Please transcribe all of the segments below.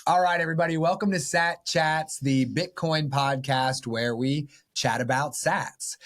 All right, everybody, welcome to Satchats, the Bitcoin podcast where we chat about sats.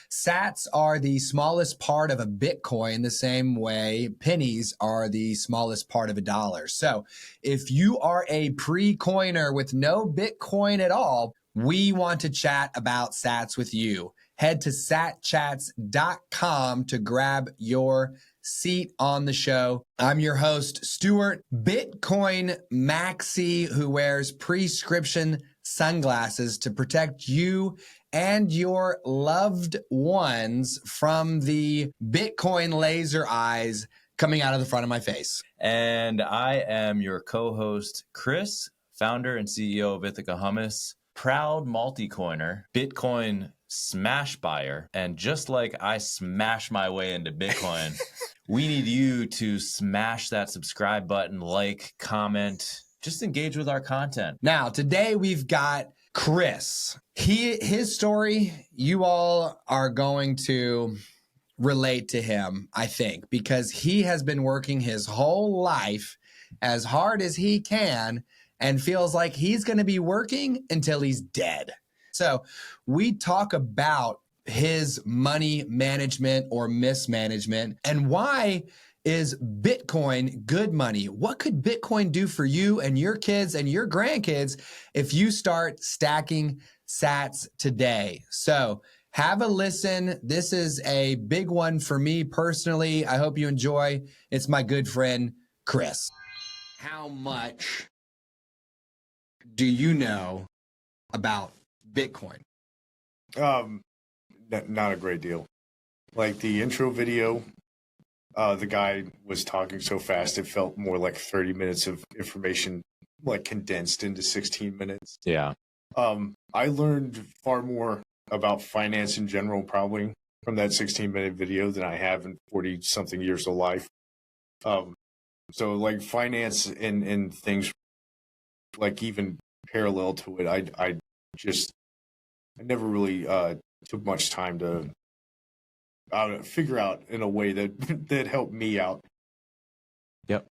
Sats are the smallest part of a Bitcoin, the same way pennies are the smallest part of a dollar. So if you are a pre-coiner with no Bitcoin at all, we want to chat about sats with you. Head to satchats.com to grab your seat on the show. I'm your host, Stuart, Bitcoin Maxi, who wears prescription sunglasses to protect you and your loved ones from the Bitcoin laser eyes coming out of the front of my face. And I am your co-host, Chris, founder and CEO of Ithaca Hummus, proud multi-coiner, Bitcoin smash buyer. And just like I smash my way into Bitcoin, we need you to smash that subscribe button, like, comment, just engage with our content. Now, today we've got Chris. His story, you all are going to relate to him, I think, because he has been working his whole life as hard as he can and feels like he's going to be working until he's dead. So we talk about his money management or mismanagement and why is Bitcoin good money? What could Bitcoin do for you and your kids and your grandkids if you start stacking sats today? So have a listen. This is a big one for me personally. I hope you enjoy. It's my good friend, Chris. How much do you know about Bitcoin? Not a great deal. Like the intro video, the guy was talking so fast, it felt more like 30 minutes of information, like condensed into 16 minutes. Yeah. I learned far more about finance in general, probably from that 16-minute video than I have in 40-something years of life. So like finance and things like even parallel to it, I never really took much time to figure out in a way that helped me out. Yep.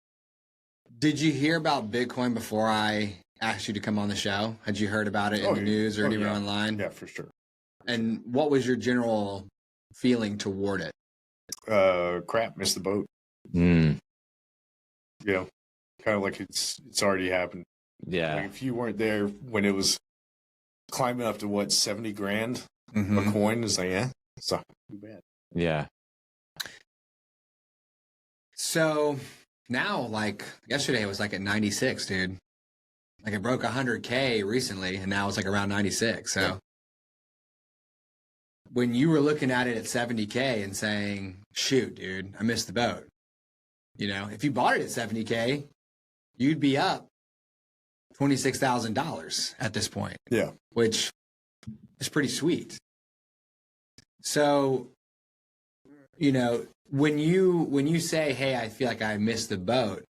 Did you hear about Bitcoin before I asked you to come on the show? Had you heard about it in the news or anywhere online? Yeah, for sure. And what was your general feeling toward it? Crap, missed the boat. Mm. You know, kind of like it's already happened. Yeah. Like if you weren't there when it was climbing up to what, 70 grand a coin, it's like, yeah, it's not too bad. Yeah. So now, like yesterday, it was like at 96, dude. Like it broke 100K recently, and now it's like around 96. So yeah. When you were looking at it at 70K and saying, shoot, dude, I missed the boat. You know, if you bought it at 70K, you'd be up $26,000 at this point. Yeah. Which is pretty sweet. So, you know, when you say, hey, I feel like I missed the boat,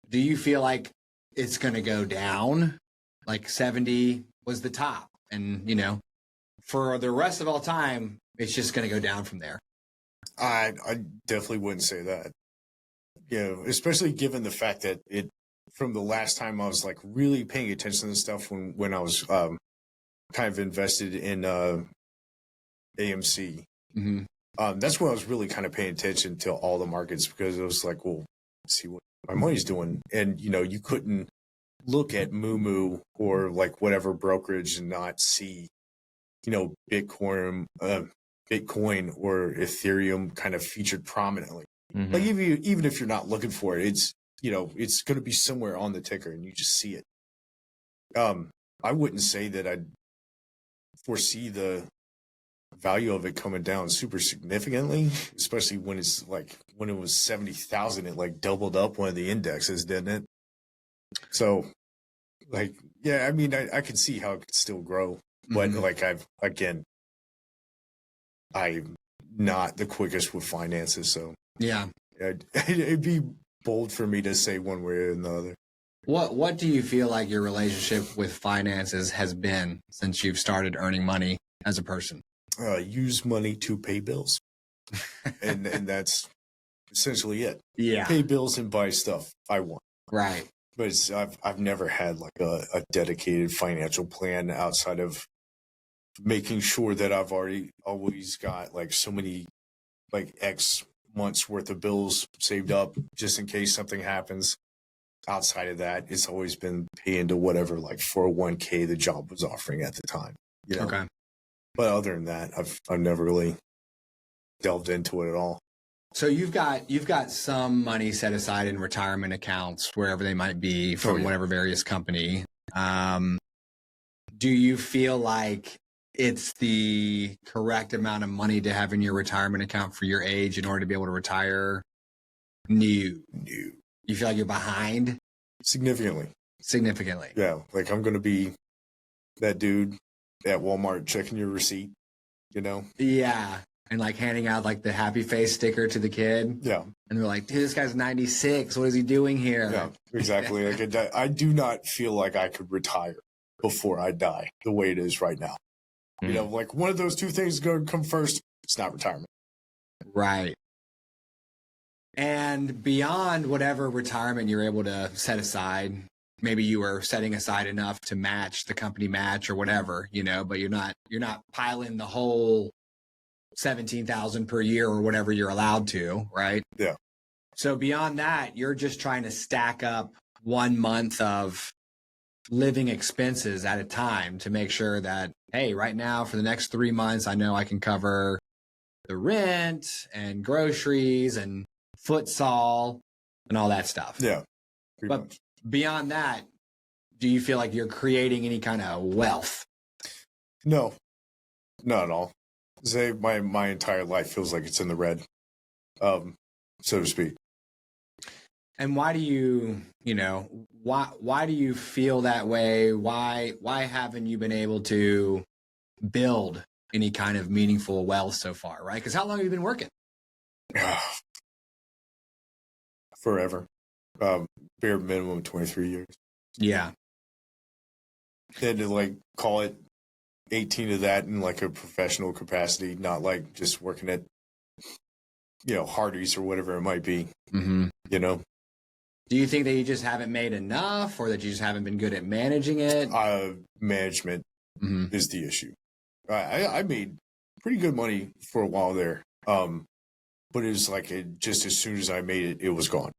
do you feel like it's going to go down? Like 70 was the top. And, you know, for the rest of all time, it's just going to go down from there. I definitely wouldn't say that. You know, especially given the fact that from the last time I was like really paying attention to this stuff when I was kind of invested in AMC. Mm-hmm. That's when I was really kind of paying attention to all the markets, because it was like, well, let's see what my money's doing. And, you know, you couldn't look at Moomoo or like whatever brokerage and not see, you know, Bitcoin or Ethereum kind of featured prominently. Mm-hmm. Like even if you're not looking for it, it's, you know, it's going to be somewhere on the ticker and you just see it. I wouldn't say that I'd foresee the value of it coming down super significantly, especially when it was 70,000, it like doubled up one of the indexes, didn't it? So like, yeah, I mean, I can see how it could still grow, but like I'm not the quickest with finances. So yeah, it'd be bold for me to say one way or another. What do you feel like your relationship with finances has been since you've started earning money as a person? Use money to pay bills. and that's essentially it. Yeah. Pay bills and buy stuff I want. Right. But I've never had like a dedicated financial plan outside of making sure that I've always got like so many like X months worth of bills saved up just in case something happens. Outside of that, it's always been paying to whatever like 401k the job was offering at the time. You know? Okay. But other than that, I've never really delved into it at all. So you've got some money set aside in retirement accounts, wherever they might be, from whatever various company. Do you feel like it's the correct amount of money to have in your retirement account for your age in order to be able to retire? No. You feel like you're behind? Significantly. Yeah. Like I'm going to be that dude at Walmart checking your receipt, you know? Yeah. And like handing out like the happy face sticker to the kid. Yeah. And they're like, dude, this guy's 96. What is he doing here? Yeah, exactly. Like I do not feel like I could retire before I die the way it is right now. You know, like one of those two things is going to come first. It's not retirement. Right. And beyond whatever retirement you're able to set aside, maybe you were setting aside enough to match the company match or whatever, you know, but you're not piling the whole 17,000 per year or whatever you're allowed to, right? Yeah. So beyond that, you're just trying to stack up 1 month of living expenses at a time to make sure that, hey, right now for the next 3 months, I know I can cover the rent and groceries and futsal and all that stuff. Yeah. But much. Beyond that, do you feel like you're creating any kind of wealth? No, not at all. Say my entire life feels like it's in the red, so to speak. And why do you why do you feel that way? Why haven't you been able to build any kind of meaningful wealth so far, right? Because how long have you been working? Forever. Bare minimum 23 years. Yeah. And to like call it 18 of that in like a professional capacity, not like just working at, you know, Hardee's or whatever it might be. Mm-hmm. You know? Do you think that you just haven't made enough, or that you just haven't been good at managing it? Management is the issue. I made pretty good money for a while there. But it was like just as soon as I made it, it was gone.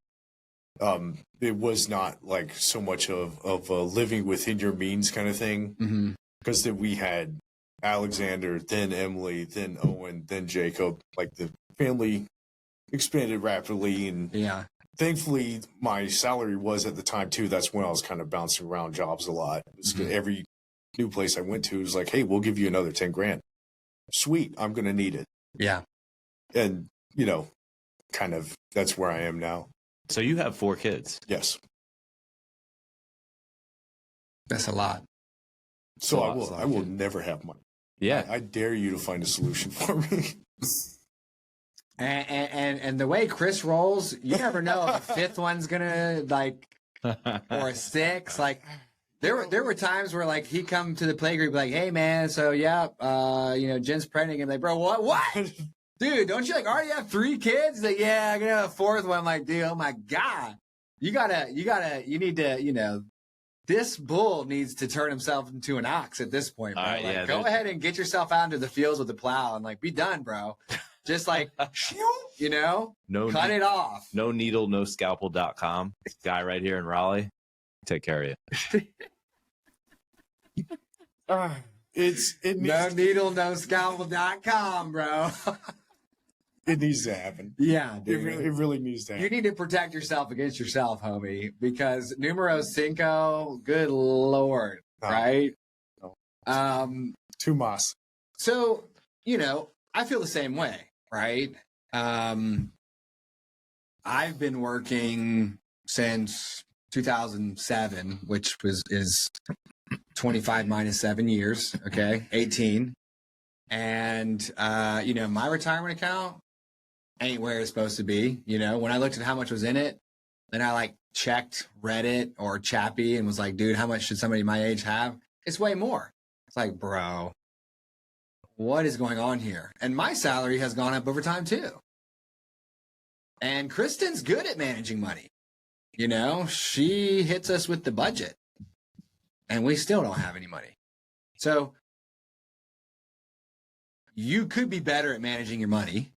It was not like so much of a living within your means kind of thing. Because then we had Alexander, then Emily, then Owen, then Jacob. Like the family expanded rapidly, and yeah. Thankfully, my salary was at the time too. That's when I was kind of bouncing around jobs a lot. Every new place I went to was like, "Hey, we'll give you another 10 grand." Sweet, I'm going to need it. Yeah. And you know, kind of that's where I am now. So you have 4 kids. Yes. That's a lot. So I will never have money. Yeah. I dare you to find a solution for me. And the way Chris rolls, you never know if a 5th one's gonna like, or a 6. Like there were times where like he'd come to the play group like, hey man, so yeah, you know, Jen's pregnant, and like, bro, what? Dude, don't you like already have 3 kids? Like, yeah, I'm gonna have a 4th one. I'm like, dude, oh my God. You need to, you know, this bull needs to turn himself into an ox at this point, bro. Right, like, yeah, go ahead and get yourself out into the fields with the plow and like be done, bro. Just like, you know, cut it off. No needle, no scalpel.com. Guy right here in Raleigh. Take care of you. No needle, no scalpel.com, bro. It needs to happen. Yeah, dude. It really needs to happen. You need to protect yourself against yourself, homie, because numero 5, good Lord, right? No. Too mas. So, you know, I feel the same way, right? I've been working since 2007, which is 25 minus 7 years, okay, 18. And, you know, my retirement account ain't where it's supposed to be. You know, when I looked at how much was in it, then I like checked Reddit or Chappie and was like, dude, how much should somebody my age have? It's way more. It's like, bro, what is going on here? And my salary has gone up over time too. And Kristen's good at managing money. she hits us with the budget and we still don't have any money. So you could be better at managing your money,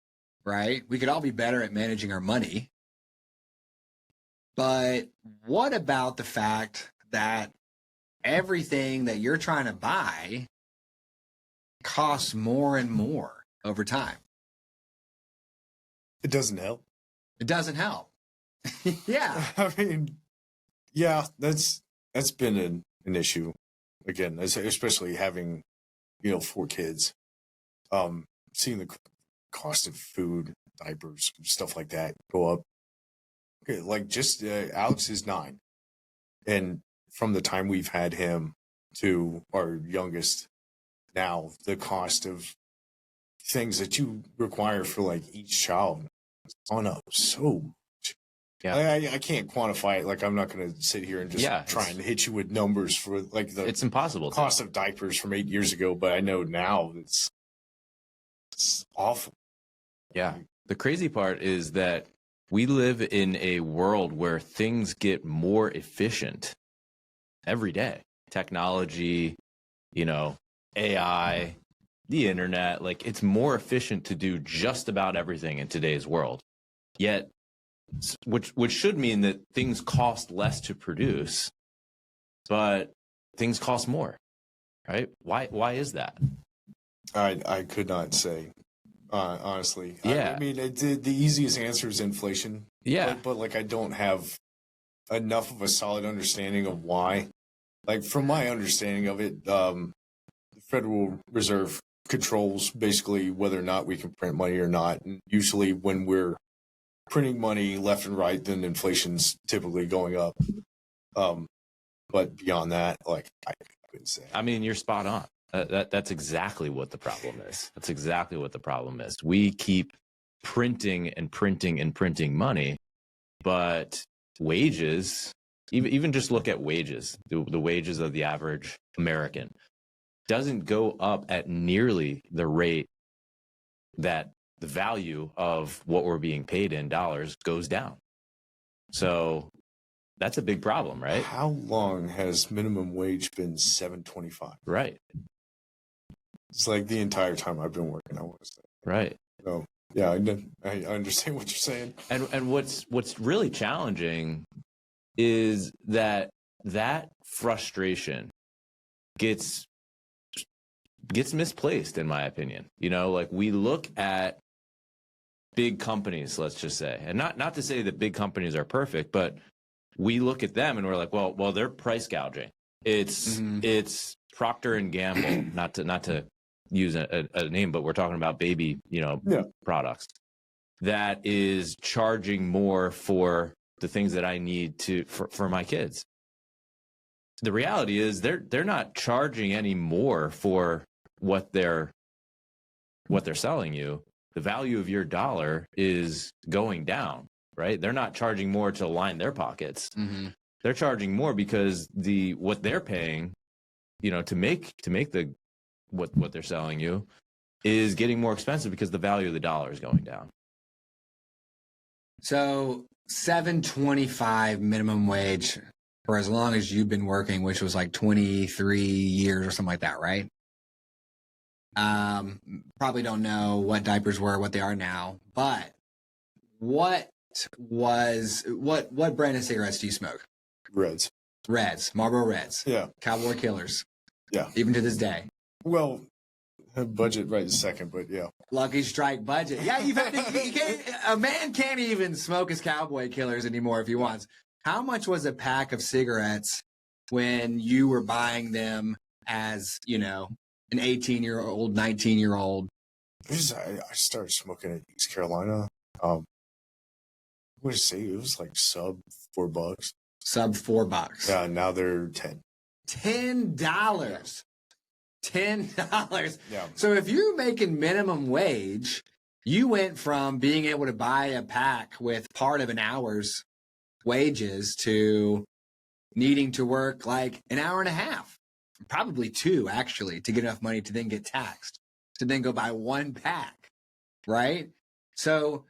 right? We could all be better at managing our money. But what about the fact that everything that you're trying to buy costs more and more over time? It doesn't help. It doesn't help. Yeah. I mean, yeah, that's been an issue. Again, especially having, 4 kids. Seeing the cost of food, diapers, stuff like that go up. Okay, like just Alex is 9. And from the time we've had him to our youngest now, the cost of things that you require for like each child has gone up so much. Yeah, I can't quantify it. Like, I'm not going to sit here and just try and hit you with numbers for like it's impossible cost of diapers from 8 years ago. But I know now it's awful. Yeah. The crazy part is that we live in a world where things get more efficient every day. Technology, AI, the internet, like it's more efficient to do just about everything in today's world. Yet, which should mean that things cost less to produce, but things cost more, right? Why is that? I could not say, honestly. Yeah. I mean, the easiest answer is inflation. Yeah. But like, I don't have enough of a solid understanding of why. Like, from my understanding of it, the Federal Reserve controls basically whether or not we can print money or not. And usually when we're printing money left and right, then inflation's typically going up. But beyond that, like, I couldn't say. I mean, you're spot on. That's exactly what the problem is. That's exactly what the problem is. We keep printing and printing and printing money, but wages, even just look at wages, the wages of the average American doesn't go up at nearly the rate that the value of what we're being paid in dollars goes down. So that's a big problem, right? How long has minimum wage been $7.25? Right. It's like the entire time I've been working, I want to say. Right. So yeah, I understand what you're saying. And what's really challenging is that frustration gets misplaced, in my opinion. Like, we look at big companies, let's just say, and not to say that big companies are perfect, but we look at them and we're like, well, they're price gouging. It's Procter and Gamble, not to use a name, but we're talking about baby, products that is charging more for the things that I need for my kids. The reality is they're not charging any more for what they're selling you. The value of your dollar is going down, right? They're not charging more to line their pockets. Mm-hmm. They're charging more because what they're paying, to make the what they're selling you is getting more expensive because the value of the dollar is going down. So $7.25 minimum wage for as long as you've been working, which was like 23 years or something like that, right? Probably don't know what diapers were, what they are now, but what brand of cigarettes do you smoke? Reds, Marlboro Reds. Yeah. Cowboy Killers. Yeah. Even to this day. Well, budget right this second, but yeah. Lucky Strike budget. Yeah, a man can't even smoke his Cowboy Killers anymore if he wants. How much was a pack of cigarettes when you were buying them as, an 18-year-old, 19-year-old? I started smoking in East Carolina. What did I say? It was like sub $4. Sub $4. Yeah, now they're $10. $10. $10. Yeah. So if you're making minimum wage, you went from being able to buy a pack with part of an hour's wages to needing to work like an hour and a half, probably 2 actually, to get enough money to then get taxed, to then go buy 1 pack, right? So,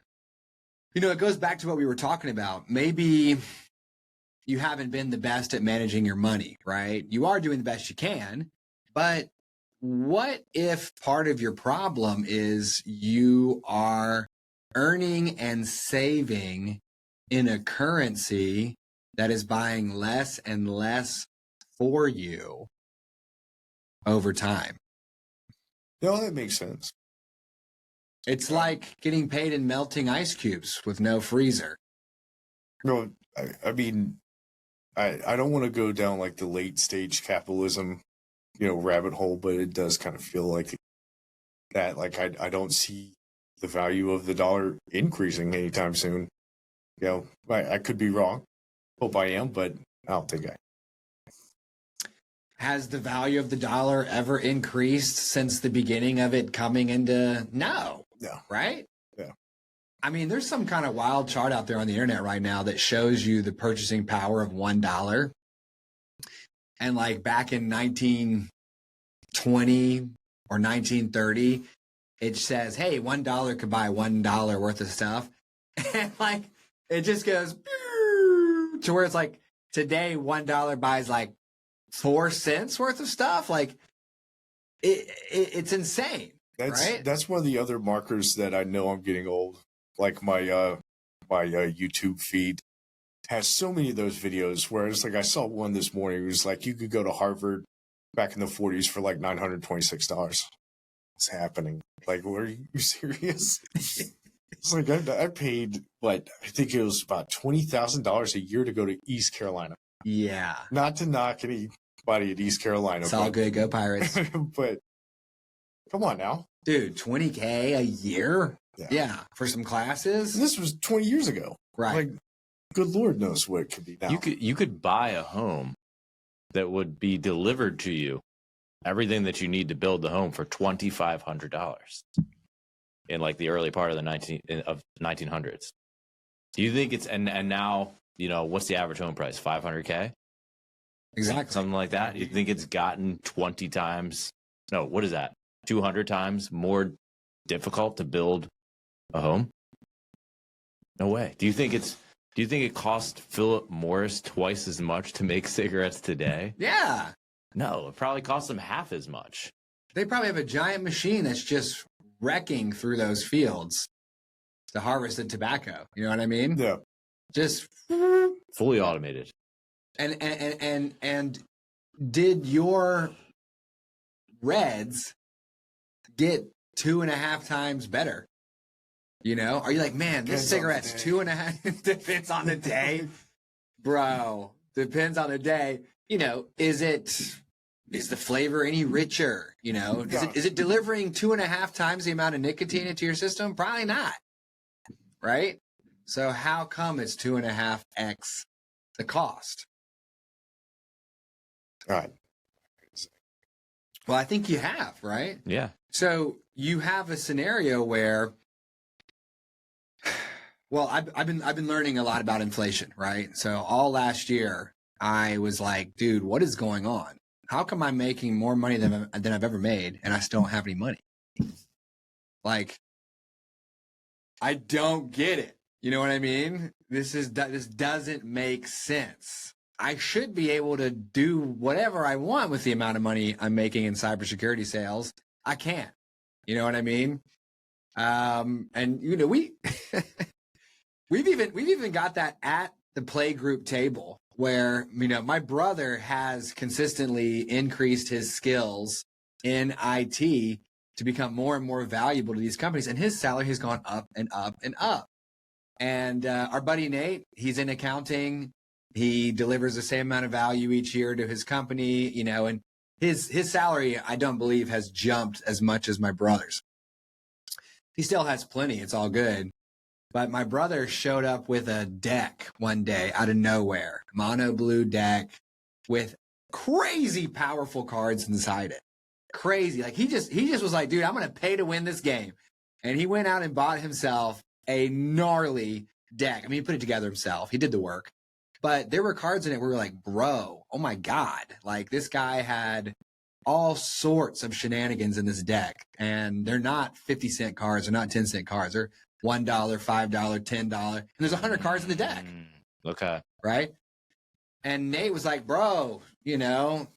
it goes back to what we were talking about. Maybe you haven't been the best at managing your money, right? You are doing the best you can, but what if part of your problem is you are earning and saving in a currency that is buying less and less for you over time? No, that makes sense. It's like getting paid in melting ice cubes with no freezer. No, I mean, I don't want to go down like the late stage capitalism, rabbit hole, but it does kind of feel like that. Like I don't see the value of the dollar increasing anytime soon. I could be wrong. Hope I am, but I don't think I. Has the value of the dollar ever increased since the beginning of it coming into? No. Right? Yeah. I mean, there's some kind of wild chart out there on the internet right now that shows you the purchasing power of $1. And like back in 1920 or 1930, it says, hey, $1 could buy $1 worth of stuff. And like, it just goes to where it's like today, $1 buys like 4 cents worth of stuff. Like it's insane. That's one of the other markers that I know I'm getting old. Like my YouTube feed has so many of those videos where it's like I saw one this morning. It was like you could go to Harvard back in the 40s for like $926. What's happening? Like, are you serious? It's like I paid I think it was about $20,000 a year to go to East Carolina. Yeah. Not to knock anybody at East Carolina. It's all good. Go Pirates. But come on now. Dude, $20K a year? Yeah. For some classes? And this was 20 years ago. Right. Like, good Lord knows what it could be now. You could buy a home that would be delivered to you, everything that you need to build the home for $2,500 in like the early part of the 1900s. Do you think it's and now, what's the average home price? $500K? Exactly. Something like that. You think it's gotten 20 times? No, what is that? 200 times more difficult to build a home? No way. Do you think it cost Philip Morris twice as much to make cigarettes today? Yeah. No, it probably cost them half as much. They probably have a giant machine that's just wrecking through those fields to harvest the tobacco. You know what I mean? Yeah. Just fully automated. And did your Reds get 2.5 times better? Are you like, man, this cigarette's 2.5? Depends on the day, bro. Depends on the day. Is the flavor any richer? Is it delivering 2.5 times the amount of nicotine into your system? Probably not. Right? So how come it's 2.5x the cost? All right. Well, I think you have, right? Yeah. So you have a scenario where, well, I've been learning a lot about inflation, right? So all last year, I was like, dude, what is going on? How come I'm making more money than I've ever made, and I still don't have any money? Like, I don't get it. You know what I mean? This doesn't make sense. I should be able to do whatever I want with the amount of money I'm making in cybersecurity sales. I can't. You know what I mean? And we've even got that at the play group table where my brother has consistently increased his skills in IT to become more and more valuable to these companies, and his salary has gone up and up and up. And our buddy Nate, he's in accounting. He delivers the same amount of value each year to his company, and his salary, I don't believe, has jumped as much as my brother's. He still has plenty. It's all good. But my brother showed up with a deck one day out of nowhere, mono blue deck with crazy powerful cards inside it. Crazy. Like he just was like, dude, I'm going to pay to win this game. And he went out and bought himself a gnarly deck. I mean, he put it together himself. He did the work. But there were cards in it where we were like, bro, oh my God. Like this guy had all sorts of shenanigans in this deck. And they're not 50-cent cards. They're not 10-cent cards. They're $1, $5, $10. And there's 100 cards in the deck. Okay. Right? And Nate was like, bro, you know,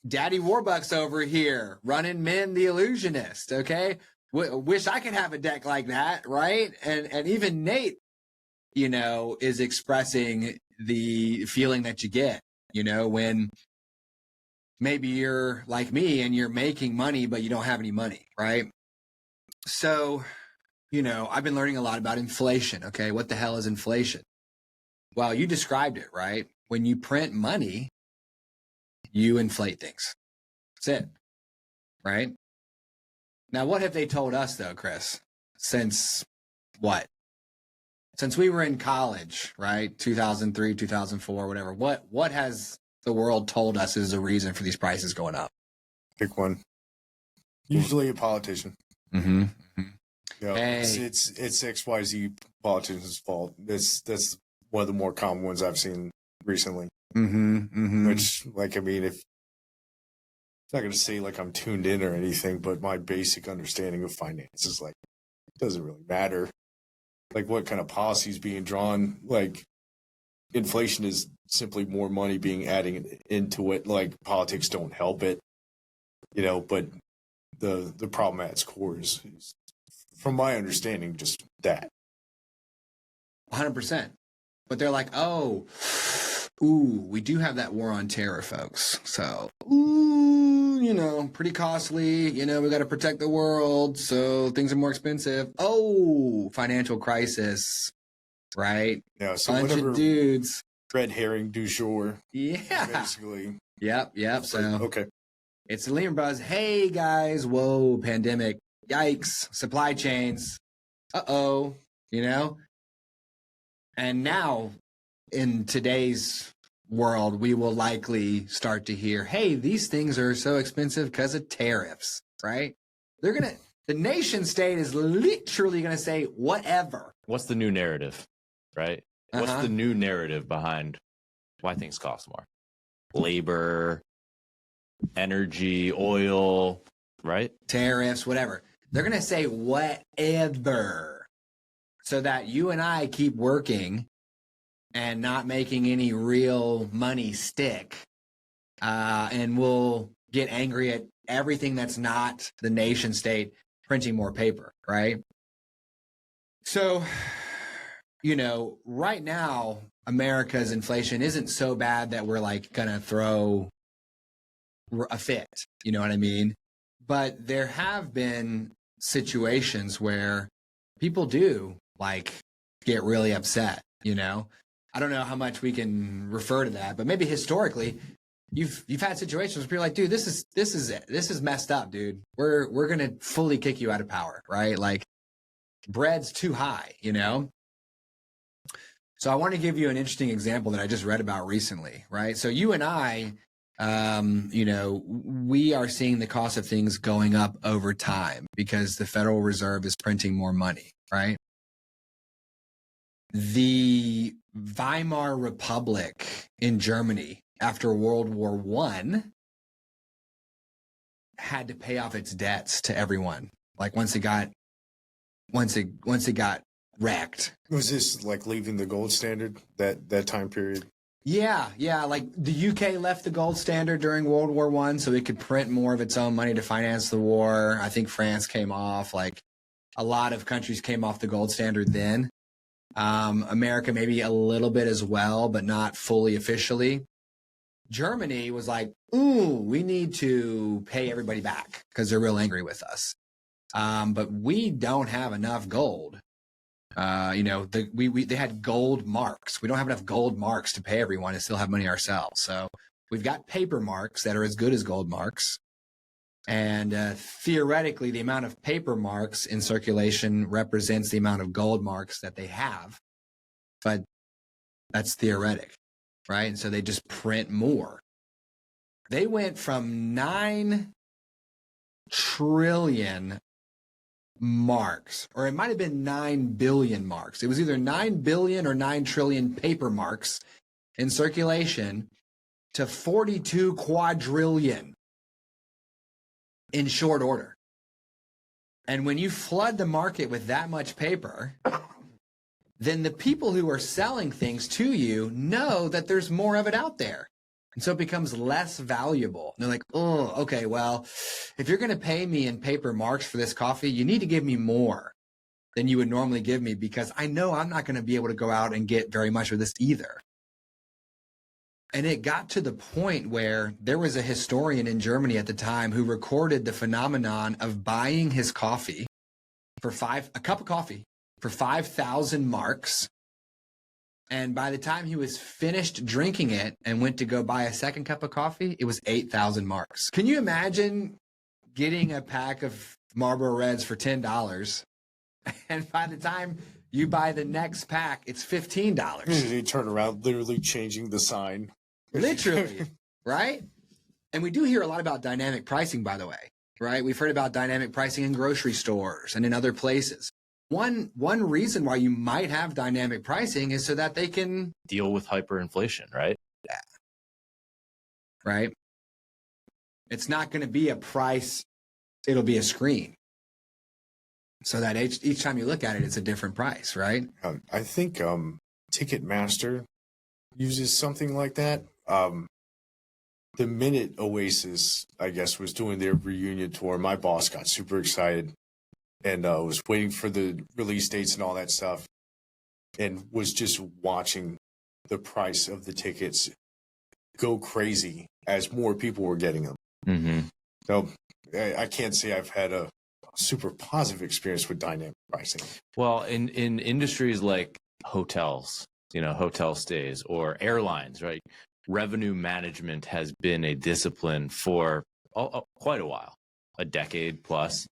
Daddy Warbucks over here running Men the Illusionist. Okay. Wish I could have a deck like that. Right. And even Nate, you know, is expressing the feeling that you get, you know, when maybe you're like me and you're making money, but you don't have any money. Right. So, you know, I've been learning a lot about inflation. Okay. What the hell is inflation? Well, you described it, right? When you print money, you inflate things. That's it. Right? Now, what have they told us, though, Chris? Since what? Since we were in college, right? 2003, 2004, whatever. What has the world told us is the reason for these prices going up? Pick one. Usually a politician. Mm-hmm. Yeah, hey. It's XYZ politician's fault. That's one of the more common ones I've seen recently. Which, like, I mean, if I'm not going to say like I'm tuned in or anything, but my basic understanding of finance is like, it doesn't really matter. Like what kind of policy is being drawn. Like inflation is simply more money being added into it. Like politics don't help it, you know, but the problem at its core is from my understanding, just that. 100%. But they're like, oh, ooh, we do have that war on terror, folks. So, ooh, you know, pretty costly. You know, we got to protect the world. So things are more expensive. Oh, financial crisis, right? Yeah, so bunch of dudes. Red herring du jour. Yeah. Basically. Yep. So, okay. It's the Lehman Brothers. Hey, guys. Whoa, pandemic. Yikes. Supply chains. Uh-oh. You know? And now, in today's world, we will likely start to hear, hey, these things are so expensive because of tariffs, right? The nation state is literally going to say whatever. What's the new narrative, right? What's the new narrative behind why things cost more? Labor, energy, oil, right? Tariffs, whatever. They're going to say whatever so that you and I keep working and not making any real money stick. And we'll get angry at everything that's not the nation state printing more paper, right? So, you know, right now, America's inflation isn't so bad that we're like going to throw a fit. You know what I mean? But there have been situations where people do like get really upset, you know? I don't know how much we can refer to that, but maybe historically you've had situations where people are like, dude, this is messed up, dude. We're going to fully kick you out of power, right? Like bread's too high, you know? So I want to give you an interesting example that I just read about recently, right? So you and I, you know, we are seeing the cost of things going up over time because the Federal Reserve is printing more money, right? The Weimar Republic in Germany after World War I had to pay off its debts to everyone. Like once it got wrecked. Was this like leaving the gold standard that time period? Yeah. Like the UK left the gold standard during World War I so it could print more of its own money to finance the war. I think France came off. Like a lot of countries came off the gold standard then. America maybe a little bit as well, but not fully officially. Germany was like, ooh, we need to pay everybody back because they're real angry with us. But we don't have enough gold. You know, they had gold marks. We don't have enough gold marks to pay everyone and still have money ourselves. So we've got paper marks that are as good as gold marks. And theoretically, the amount of paper marks in circulation represents the amount of gold marks that they have. But that's theoretic, right? And so they just print more. They went from 9 trillion marks, or it might have been 9 billion marks. It was either 9 billion or 9 trillion paper marks in circulation to 42 quadrillion in short order. And when you flood the market with that much paper, then the people who are selling things to you know that there's more of it out there. And so it becomes less valuable. And they're like, oh, okay, well, if you're going to pay me in paper marks for this coffee, you need to give me more than you would normally give me, because I know I'm not going to be able to go out and get very much of this either. And it got to the point where there was a historian in Germany at the time who recorded the phenomenon of buying his coffee for a cup of coffee for 5,000 marks. And by the time he was finished drinking it and went to go buy a second cup of coffee, it was 8,000 marks. Can you imagine getting a pack of Marlboro Reds for $10? And by the time you buy the next pack, it's $15. They turn around, literally changing the sign. Literally, right? And we do hear a lot about dynamic pricing, by the way, right? We've heard about dynamic pricing in grocery stores and in other places. One reason why you might have dynamic pricing is so that they can deal with hyperinflation, right? Yeah. Right? It's not going to be a price, it'll be a screen. So that each time you look at it, it's a different price, right? I think Ticketmaster uses something like that. The minute Oasis, I guess, was doing their reunion tour, my boss got super excited and was waiting for the release dates and all that stuff, and was just watching the price of the tickets go crazy as more people were getting them. Mm-hmm. So I can't say I've had a super positive experience with dynamic pricing. Well, in industries like hotels, hotel stays, or airlines, right? Revenue management has been a discipline for quite a while, a decade plus.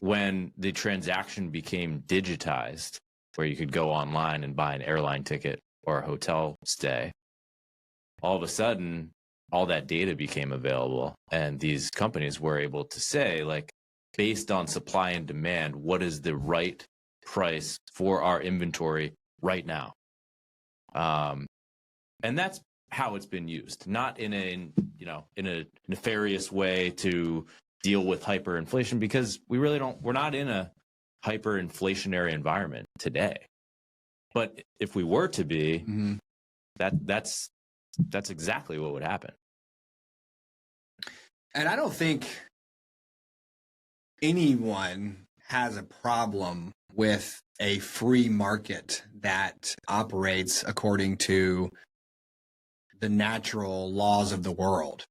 When the transaction became digitized, where you could go online and buy an airline ticket or a hotel stay, all of a sudden, all that data became available. And these companies were able to say, like, based on supply and demand, what is the right price for our inventory right now? And that's how it's been used, not in a nefarious way to deal with hyperinflation, because we're not in a hyperinflationary environment today. But if we were to be, Mm-hmm. that's exactly what would happen. And I don't think anyone has a problem with a free market that operates according to the natural laws of the world.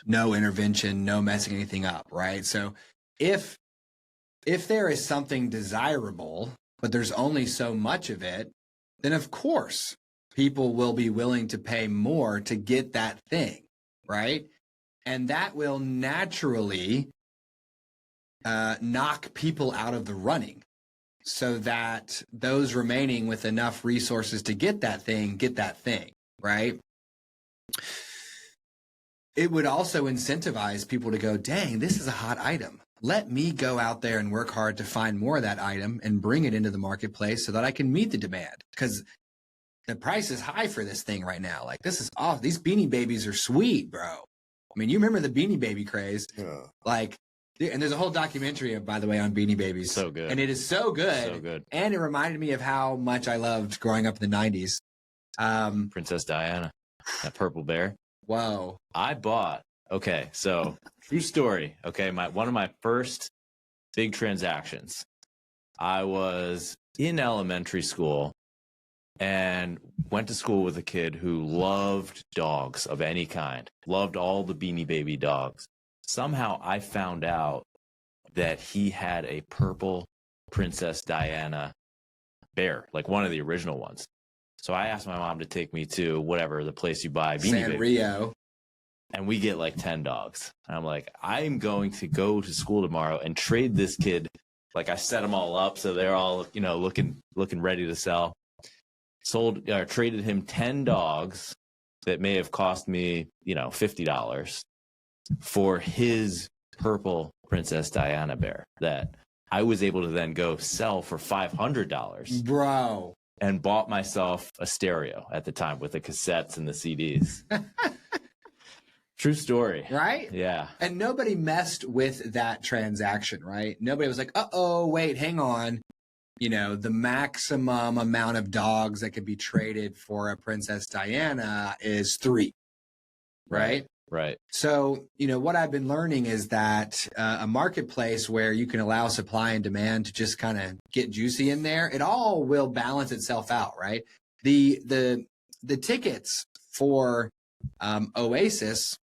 No intervention, no messing anything up, right? So if there is something desirable, but there's only so much of it, then of course people will be willing to pay more to get that thing, right? And that will naturally knock people out of the running, so that those remaining with enough resources to get that thing, right? It would also incentivize people to go, dang, this is a hot item. Let me go out there and work hard to find more of that item and bring it into the marketplace so that I can meet the demand. Because the price is high for this thing right now. Like, this is off. These Beanie Babies are sweet, bro. I mean, you remember the Beanie Baby craze? Yeah. Like, and there's a whole documentary, by the way, on Beanie Babies. So good. And it is so good. So good. And it reminded me of how much I loved growing up in the 90s. Princess Diana, that purple bear. Whoa. So true story. Okay. One of my first big transactions, I was in elementary school and went to school with a kid who loved dogs of any kind, loved all the Beanie Baby dogs. Somehow I found out that he had a purple Princess Diana bear, like one of the original ones. So I asked my mom to take me to whatever the place you buy Beanie Baby. Rio. And we get like 10 dogs. And I'm like, I'm going to go to school tomorrow and trade this kid. Like, I set them all up so they're all, looking ready to sell. Traded him 10 dogs that may have cost me, $50 for his purple Princess Diana bear that I was able to then go sell for $500. Bro. And bought myself a stereo at the time with the cassettes and the CDs. True story. Right? Yeah. And nobody messed with that transaction, right? Nobody was like, uh-oh, wait, hang on. the maximum amount of dogs that could be traded for a Princess Diana is 3, right? Right. So, what I've been learning is that a marketplace where you can allow supply and demand to just kind of get juicy in there, it all will balance itself out, right? The tickets for Oasis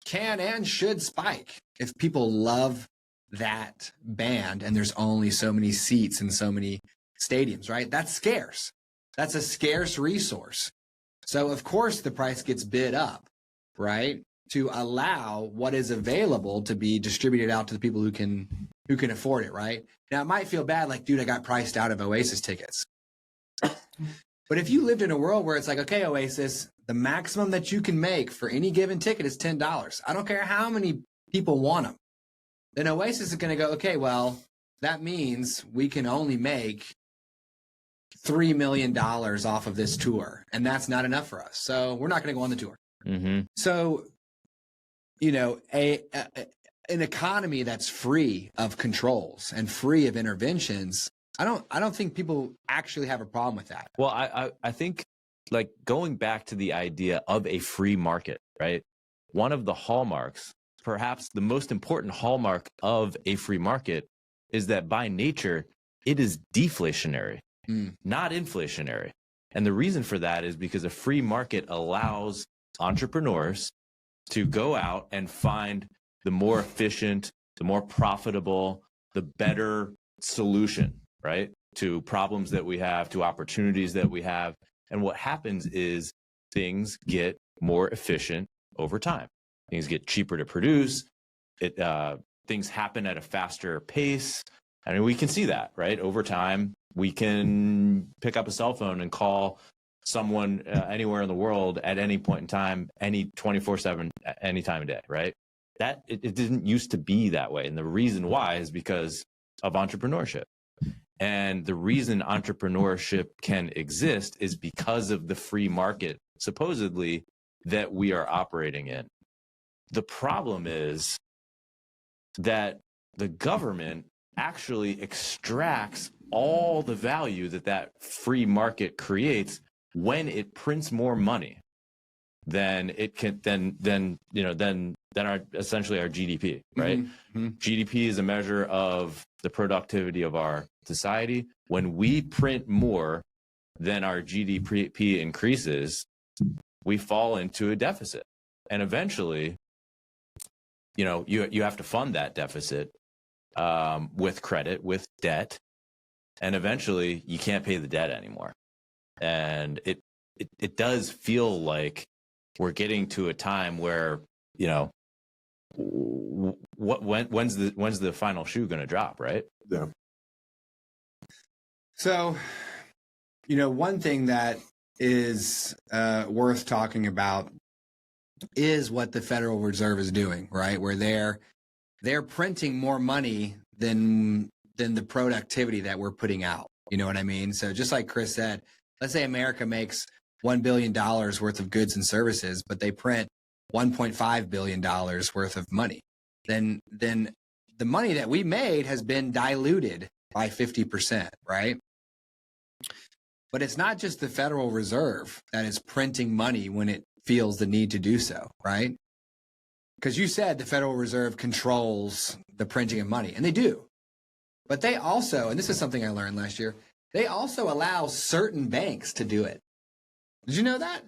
can and should spike if people love that band and there's only so many seats and so many stadiums, right? That's scarce. That's a scarce resource. So of course the price gets bid up, right? To allow what is available to be distributed out to the people who can afford it, right? Now it might feel bad, like, dude, I got priced out of Oasis tickets. But if you lived in a world where it's like, okay, Oasis, the maximum that you can make for any given ticket is $10. I don't care how many people want them. Then Oasis is going to go, okay, well, that means we can only make $3 million off of this tour. And that's not enough for us. So we're not going to go on the tour. Mm-hmm. So, an economy that's free of controls and free of interventions, I don't think people actually have a problem with that. Well, I think, like, going back to the idea of a free market, right? One of the hallmarks, perhaps the most important hallmark of a free market, is that by nature, it is deflationary, not inflationary. And the reason for that is because a free market allows entrepreneurs to go out and find the more efficient, the more profitable, the better solution, right? To problems that we have, to opportunities that we have. And what happens is things get more efficient over time. Things get cheaper to produce. Things happen at a faster pace. I mean, we can see that, right? Over time, we can pick up a cell phone and call someone anywhere in the world at any point in time, any 24/7, any time of day, right? That it didn't used to be that way. And the reason why is because of entrepreneurship. And the reason entrepreneurship can exist is because of the free market, supposedly, that we are operating in. The problem is that the government actually extracts all the value that free market creates when it prints more money than it can than our essentially our GDP, right? Mm-hmm. GDP is a measure of the productivity of our society. When we print more than our GDP increases, we fall into a deficit. And eventually, you have to fund that deficit with credit, with debt. And eventually you can't pay the debt anymore. And it does feel like we're getting to a time where, when's the final shoe going to drop, right? Yeah. So, one thing that is worth talking about is what the Federal Reserve is doing, right? Where they're printing more money than the productivity that we're putting out. You know what I mean? So just like Chris said, let's say America makes $1 billion worth of goods and services, but they print $1.5 billion worth of money. Then the money that we made has been diluted by 50%, right? But it's not just the Federal Reserve that is printing money when it feels the need to do so, right? Because you said the Federal Reserve controls the printing of money, and they do. But they also, and this is something I learned last year, they also allow certain banks to do it. Did you know that?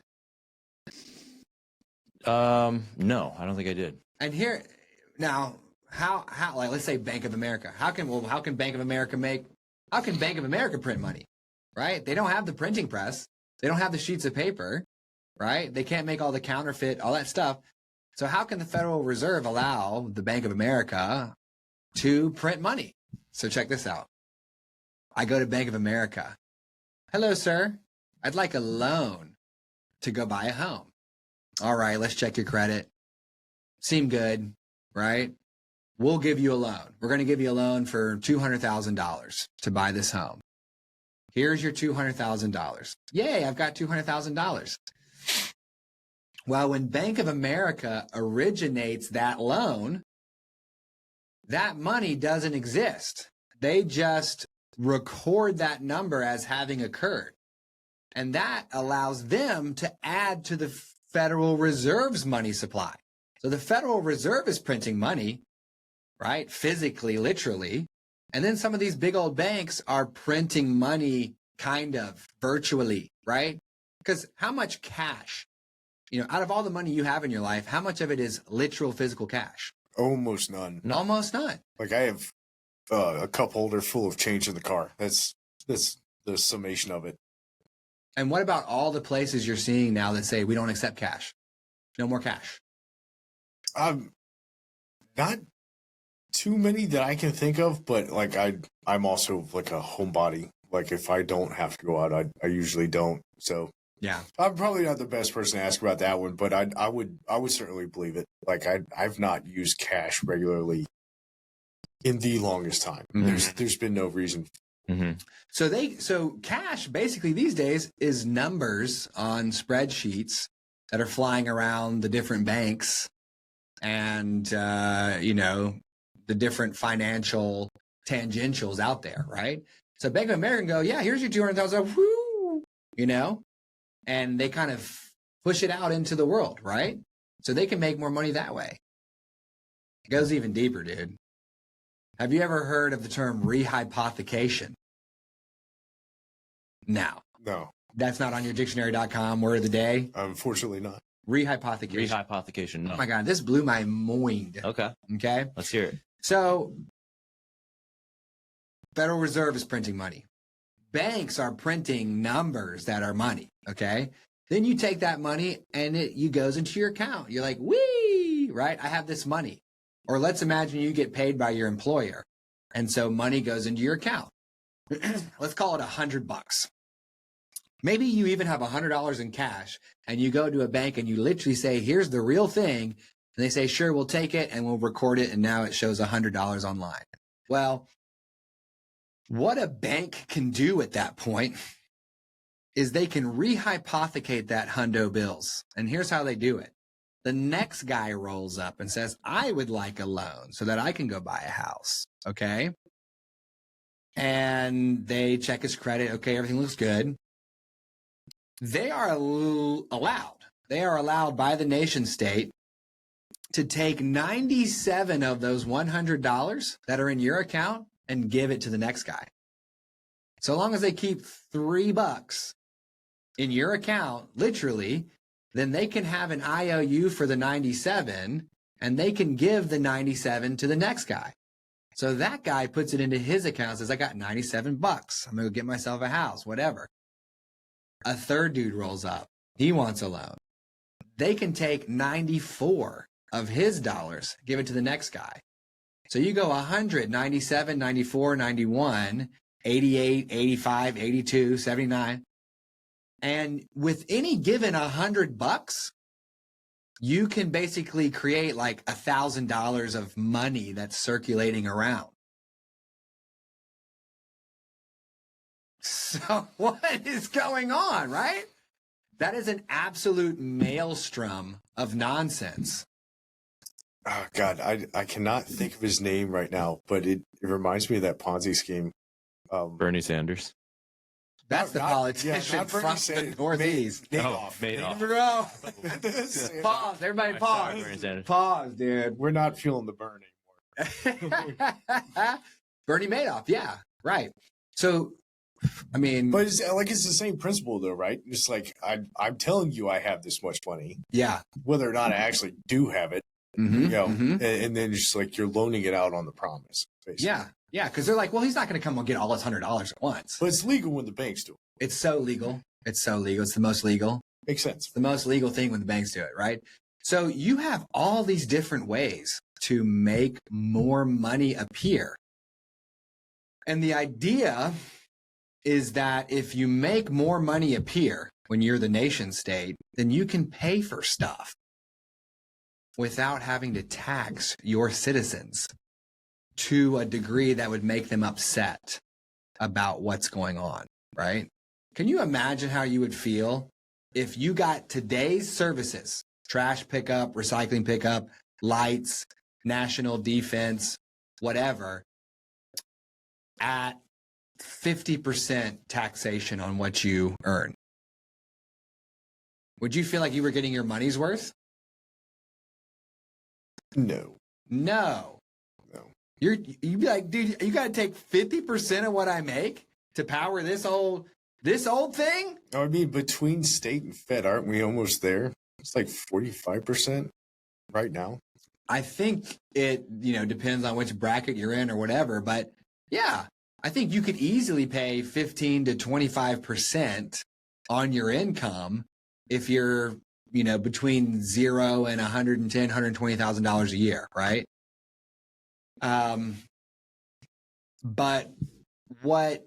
No, I don't think I did. And here, now, how like, let's say Bank of America. How can Bank of America print money, right? They don't have the printing press. They don't have the sheets of paper, right? They can't make all the counterfeit, all that stuff. So how can the Federal Reserve allow the Bank of America to print money? So check this out. I go to Bank of America. Hello, sir. I'd like a loan to go buy a home. All right, let's check your credit. Seem good, right? We'll give you a loan. We're going to give you a loan for $200,000 to buy this home. Here's your $200,000. Yay, I've got $200,000. Well, when Bank of America originates that loan, that money doesn't exist. They just record that number as having occurred. And that allows them to add to the Federal Reserve's money supply. So the Federal Reserve is printing money, right? Physically, literally. And then some of these big old banks are printing money kind of virtually, right? Because how much cash, out of all the money you have in your life, how much of it is literal physical cash? Almost none. Almost none. Like I have a cup holder full of change in the car. That's the summation of it. And what about all the places you're seeing now that say we don't accept cash? No more cash. Not too many that I can think of, but like I'm also like a homebody. Like if I don't have to go out, I usually don't. So yeah, I'm probably not the best person to ask about that one, but I would certainly believe it. Like I've not used cash regularly in the longest time. Mm-hmm. There's been no reason. Mm-hmm. So cash basically these days is numbers on spreadsheets that are flying around the different banks and the different financial tangentials out there, right? So Bank of America can go, yeah, here's your 200,000, whoo, and they kind of push it out into the world, right? So they can make more money that way. It goes even deeper, dude. Have you ever heard of the term rehypothecation? No. That's not on your dictionary.com word of the day? Unfortunately not. Rehypothecation, no. Oh my God, this blew my mind. Okay. Let's hear it. So, Federal Reserve is printing money. Banks are printing numbers that are money, okay? Then you take that money and it goes into your account. You're like, wee, right? I have this money. Or let's imagine you get paid by your employer. And so money goes into your account. Let's call it $100. Maybe you even have $100 in cash and you go to a bank and you literally say, here's the real thing. And they say, sure, we'll take it and we'll record it. And now it shows $100 online. Well, what a bank can do at that point is they can rehypothecate that hundo bills. And here's how they do it. The next guy rolls up and says, I would like a loan so that I can go buy a house. Okay. And they check his credit. Okay, everything looks good. They are allowed. They are allowed by the nation state to take 97 of those $100 that are in your account and give it to the next guy. So long as they keep $3 in your account, literally, then they can have an IOU for the 97 and they can give the 97 to the next guy. So that guy puts it into his account and says, I got $97. I'm going to go get myself a house, whatever. A third dude rolls up. He wants a loan. They can take 94 of his dollars, give it to the next guy. So you go 100, 97, 94, 91, 88, 85, 82, 79. And with any given $100, you can basically create like $1,000 of money that's circulating around. So what is going on, right? That is an absolute maelstrom of nonsense. Oh, God, I cannot think of his name right now, but it reminds me of that Ponzi scheme. Bernie Sanders. That's the politician from the Northeast. Madoff. Pause. Everybody pause. Pause, dude. We're not feeling the burn anymore. Bernie Madoff. Yeah, right. So, I mean. But it's the same principle, though, right? It's like, I'm telling you I have this much money. Yeah. Whether or not I actually do have it. Mm-hmm, and then just like you're loaning it out on the promise. Basically. Yeah, because they're like, well, he's not going to come and get all his $100 at once. But it's legal when the banks do it. It's so legal. It's the most legal. Makes sense. It's the most legal thing when the banks do it, right? So you have all these different ways to make more money appear. And the idea is that if you make more money appear when you're the nation state, then you can pay for stuff without having to tax your citizens to a degree that would make them upset about what's going on, right? Can you imagine how you would feel if you got today's services, trash pickup, recycling pickup, lights, national defense, whatever, at 50% taxation on what you earn, would you feel like you were getting your money's worth? No. You'd be like, dude, you got to take 50% of what I make to power this old thing? I mean, between state and Fed, aren't we almost there? It's like 45% right now. I think it, depends on which bracket you're in or whatever. But yeah, I think you could easily pay 15 to 25% on your income if you're, between $0 and $110,000, $120,000 a year, right? But what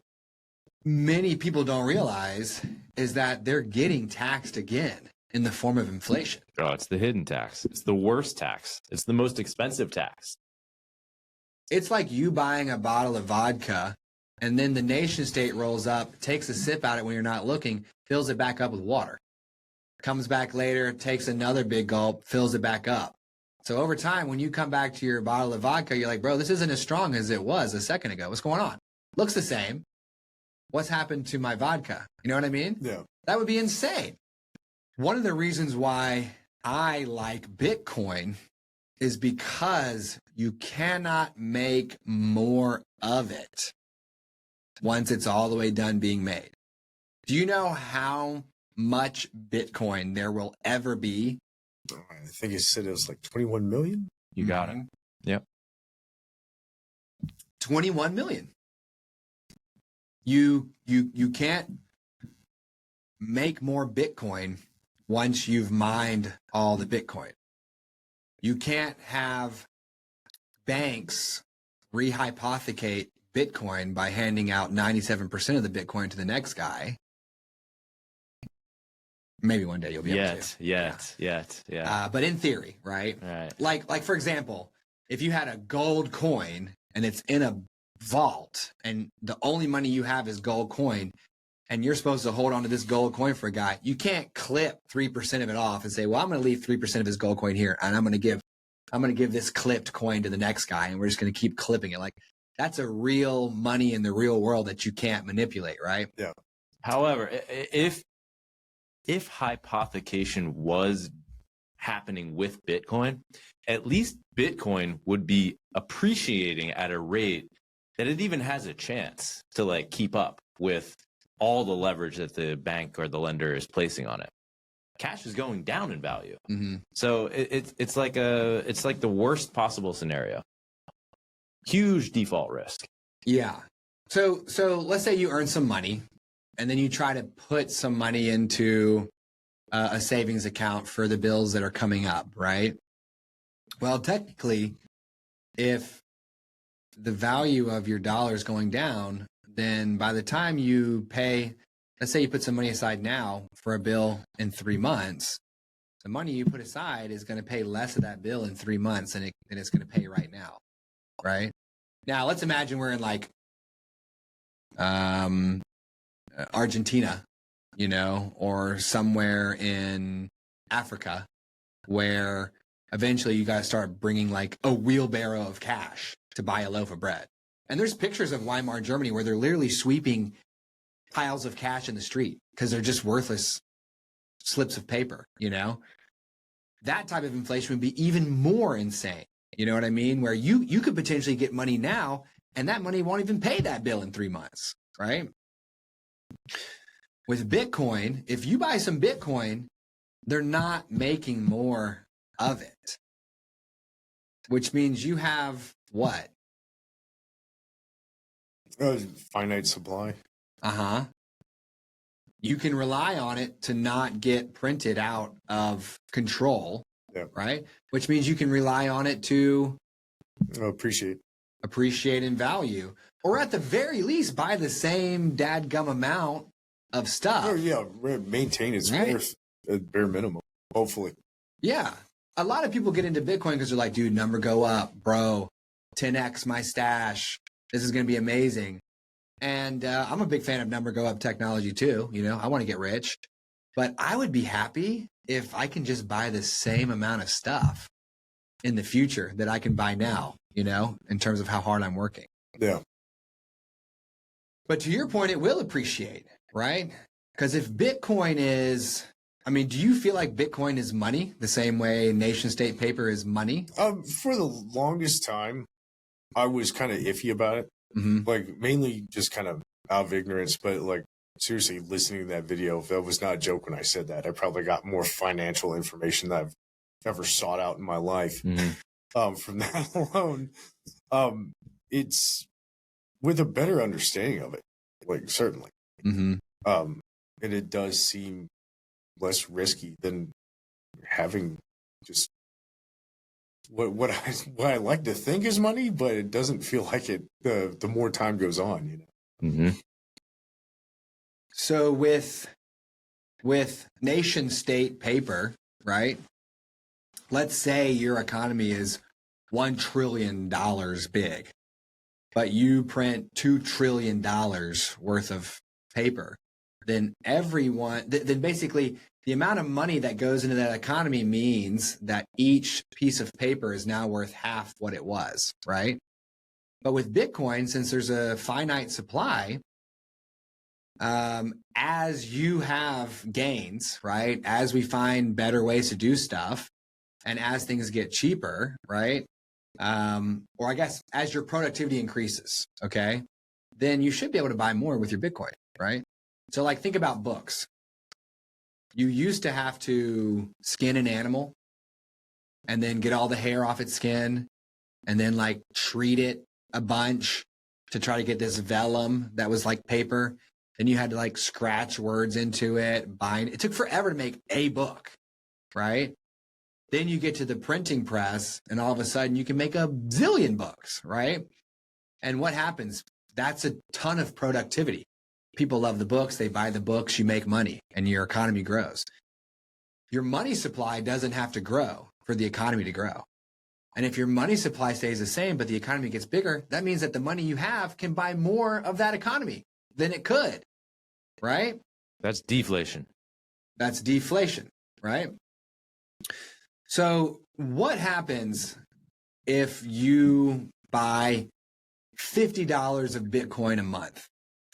many people don't realize is that they're getting taxed again in the form of inflation. Oh, it's the hidden tax. It's the worst tax. It's the most expensive tax. It's like you buying a bottle of vodka and then the nation state rolls up, takes a sip out of it when you're not looking, fills it back up with water. Comes back later, takes another big gulp, fills it back up. So over time, when you come back to your bottle of vodka, you're like, bro, this isn't as strong as it was a second ago. What's going on? Looks the same. What's happened to my vodka? You know what I mean? Yeah. That would be insane. One of the reasons why I like Bitcoin is because you cannot make more of it once it's all the way done being made. Do you know how much Bitcoin there will ever be? I think you said it was like 21 million. You got it. Yep. 21 million. You can't make more Bitcoin once you've mined all the Bitcoin. You can't have banks rehypothecate Bitcoin by handing out 97% of the Bitcoin to the next guy. Maybe one day you'll be able to. Yeah. But in theory, right? Like for example, if you had a gold coin and it's in a vault and the only money you have is gold coin and you're supposed to hold on to this gold coin for a guy, you can't clip 3% of it off and say, well, I'm going to leave 3% of his gold coin here and I'm going to give this clipped coin to the next guy and we're just going to keep clipping it. Like that's a real money in the real world that you can't manipulate, right? Yeah. However, if hypothecation was happening with Bitcoin, at least Bitcoin would be appreciating at a rate that it even has a chance to like keep up with all the leverage that the bank or the lender is placing on it. Cash is going down in value. Mm-hmm. So it's like the worst possible scenario. Huge default risk. Yeah. So let's say you earn some money and then you try to put some money into a savings account for the bills that are coming up, right? Well, technically, if the value of your dollar is going down, then by the time you pay, let's say you put some money aside now for a bill in 3 months, the money you put aside is going to pay less of that bill in 3 months than it's going to pay right now, right? Now, let's imagine we're in like Argentina, or somewhere in Africa where eventually you got to start bringing like a wheelbarrow of cash to buy a loaf of bread. And there's pictures of Weimar Germany where they're literally sweeping piles of cash in the street because they're just worthless slips of paper, That type of inflation would be even more insane. You know what I mean? Where you could potentially get money now and that money won't even pay that bill in 3 months, right? With Bitcoin, if you buy some Bitcoin, they're not making more of it, which means you have what? Finite supply. Uh-huh. You can rely on it to not get printed out of control, right? Which means you can rely on it to appreciate in value, or at the very least buy the same dadgum amount of stuff. Oh, yeah, maintain its worth at bare minimum, hopefully. Yeah. A lot of people get into Bitcoin because they're like, dude, number go up, bro, 10x my stash. This is going to be amazing. And I'm a big fan of number go up technology too. I want to get rich, but I would be happy if I can just buy the same amount of stuff in the future that I can buy now, in terms of how hard I'm working. Yeah. But to your point, it will appreciate, right? Because if Bitcoin is, I mean, do you feel like Bitcoin is money the same way nation state paper is money? For the longest time, I was kind of iffy about it. Like, mainly just kind of out of ignorance, but like, seriously, listening to that video, if that was not a joke when I said that, I probably got more financial information that I've ever sought out in my life. From that alone, it's with a better understanding of it, like, certainly. And it does seem less risky than having just what I like to think is money, but it doesn't feel like it the more time goes on, you know. So with nation state paper, right? Let's say your economy is $1 trillion big, but you print $2 trillion worth of paper. Then then basically the amount of money that goes into that economy means that each piece of paper is now worth half what it was, right? But with Bitcoin, since there's a finite supply, as you have gains, right? As we find better ways to do stuff, and as things get cheaper, right? Or I guess as your productivity increases, okay, then you should be able to buy more with your Bitcoin, right? So like think about books. You used to have to skin an animal and then get all the hair off its skin and then like treat it a bunch to try to get this vellum that was like paper. Then you had to like scratch words into it, bind. It took forever to make a book, right? Then you get to the printing press and all of a sudden you can make a zillion books, right? And what happens? That's a ton of productivity. People love the books. They buy the books. You make money and your economy grows. Your money supply doesn't have to grow for the economy to grow. And if your money supply stays the same, but the economy gets bigger, that means that the money you have can buy more of that economy than it could, right? That's deflation. That's deflation, right? So what happens if you buy $50 of Bitcoin a month,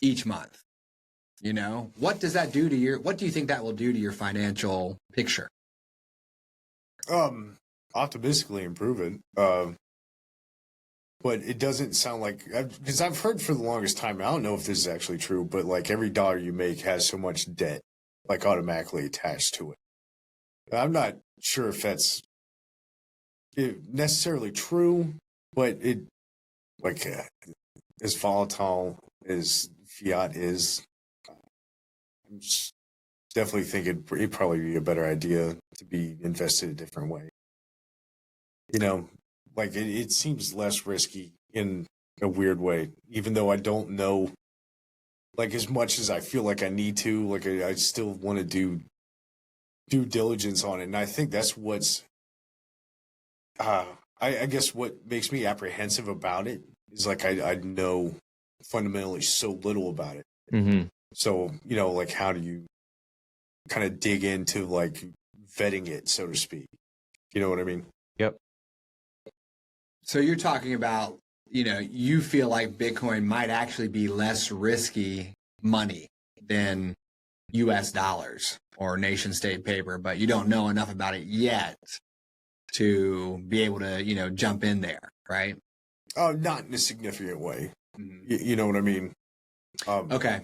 each month? You know, what does that do to what do you think that will do to your financial picture? Optimistically improve it. But it doesn't sound like, because I've heard for the longest time, I don't know if this is actually true, but like every dollar you make has so much debt, like automatically attached to it. I'm not sure if that's necessarily true, but it, like, as volatile as fiat is, I'm just definitely think it'd probably be a better idea to be invested a different way. You know, like it seems less risky in a weird way, even though I don't know, like, as much as I feel like I need to, like I still want to do due diligence on it. And I think that's what's, I guess what makes me apprehensive about it is like, I know fundamentally so little about it. So, you know, like, how do you kind of dig into like vetting it, so to speak? You know what I mean? Yep. So you're talking about, you know, you feel like Bitcoin might actually be less risky money than US dollars or nation state paper, but you don't know enough about it yet to be able to, you know, jump in there, right? Not in a significant way. You know what I mean? Okay.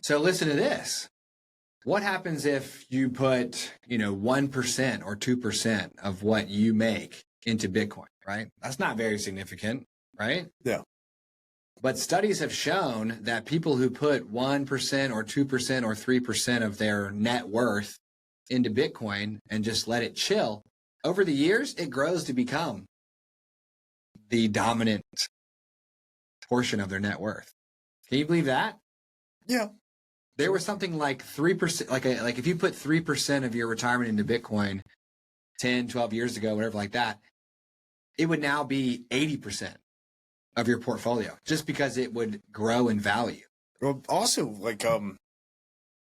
So listen to this. What happens if you put, you know, 1% or 2% of what you make into Bitcoin, right? That's not very significant, right? Yeah. But studies have shown that people who put 1% or 2% or 3% of their net worth into Bitcoin and just let it chill, over the years, it grows to become the dominant portion of their net worth. Can you believe that? Yeah. There was something like 3%, like if you put 3% of your retirement into Bitcoin 10, 12 years ago, whatever like that, it would now be 80% of your portfolio just because it would grow in value. Well, also, like,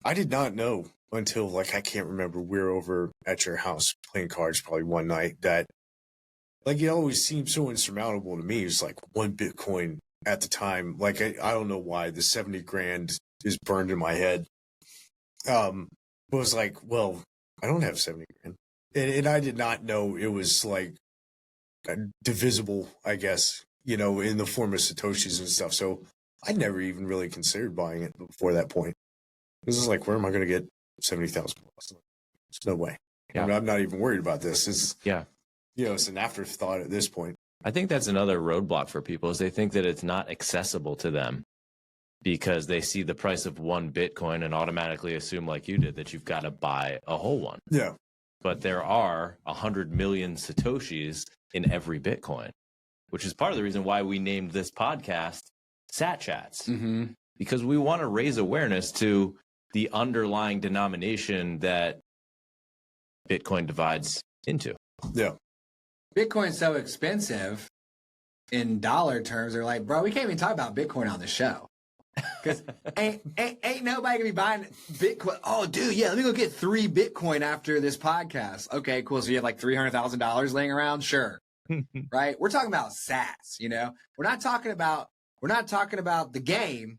I did not know until, like, I can't remember, we were over at your house playing cards probably one night, that, like, it always seemed so insurmountable to me. It's like 1 Bitcoin at the time. Like, I don't know why the 70 grand is burned in my head. Was like, well, I don't have 70 grand. And I did not know it was like divisible, I guess, in the form of Satoshis and stuff. So I never even really considered buying it before that point. This is like, where am I going to get 70,000 bucks? There's no way. Yeah. I'm not even worried about this. It's an afterthought at this point. I think that's another roadblock for people is they think that it's not accessible to them because they see the price of one Bitcoin and automatically assume, like you did, that you've got to buy a whole one. Yeah. But there are 100 million Satoshis in every Bitcoin, which is part of the reason why we named this podcast Satchats, because we want to raise awareness to the underlying denomination that Bitcoin divides into. Yeah. Bitcoin's so expensive in dollar terms. They're like, bro, we can't even talk about Bitcoin on the show. Because ain't nobody gonna be buying Bitcoin. Oh, dude, yeah, let me go get 3 Bitcoin after this podcast. Okay, cool. So you have like $300,000 laying around? Sure. Right? We're talking about sats, We're not talking about the game.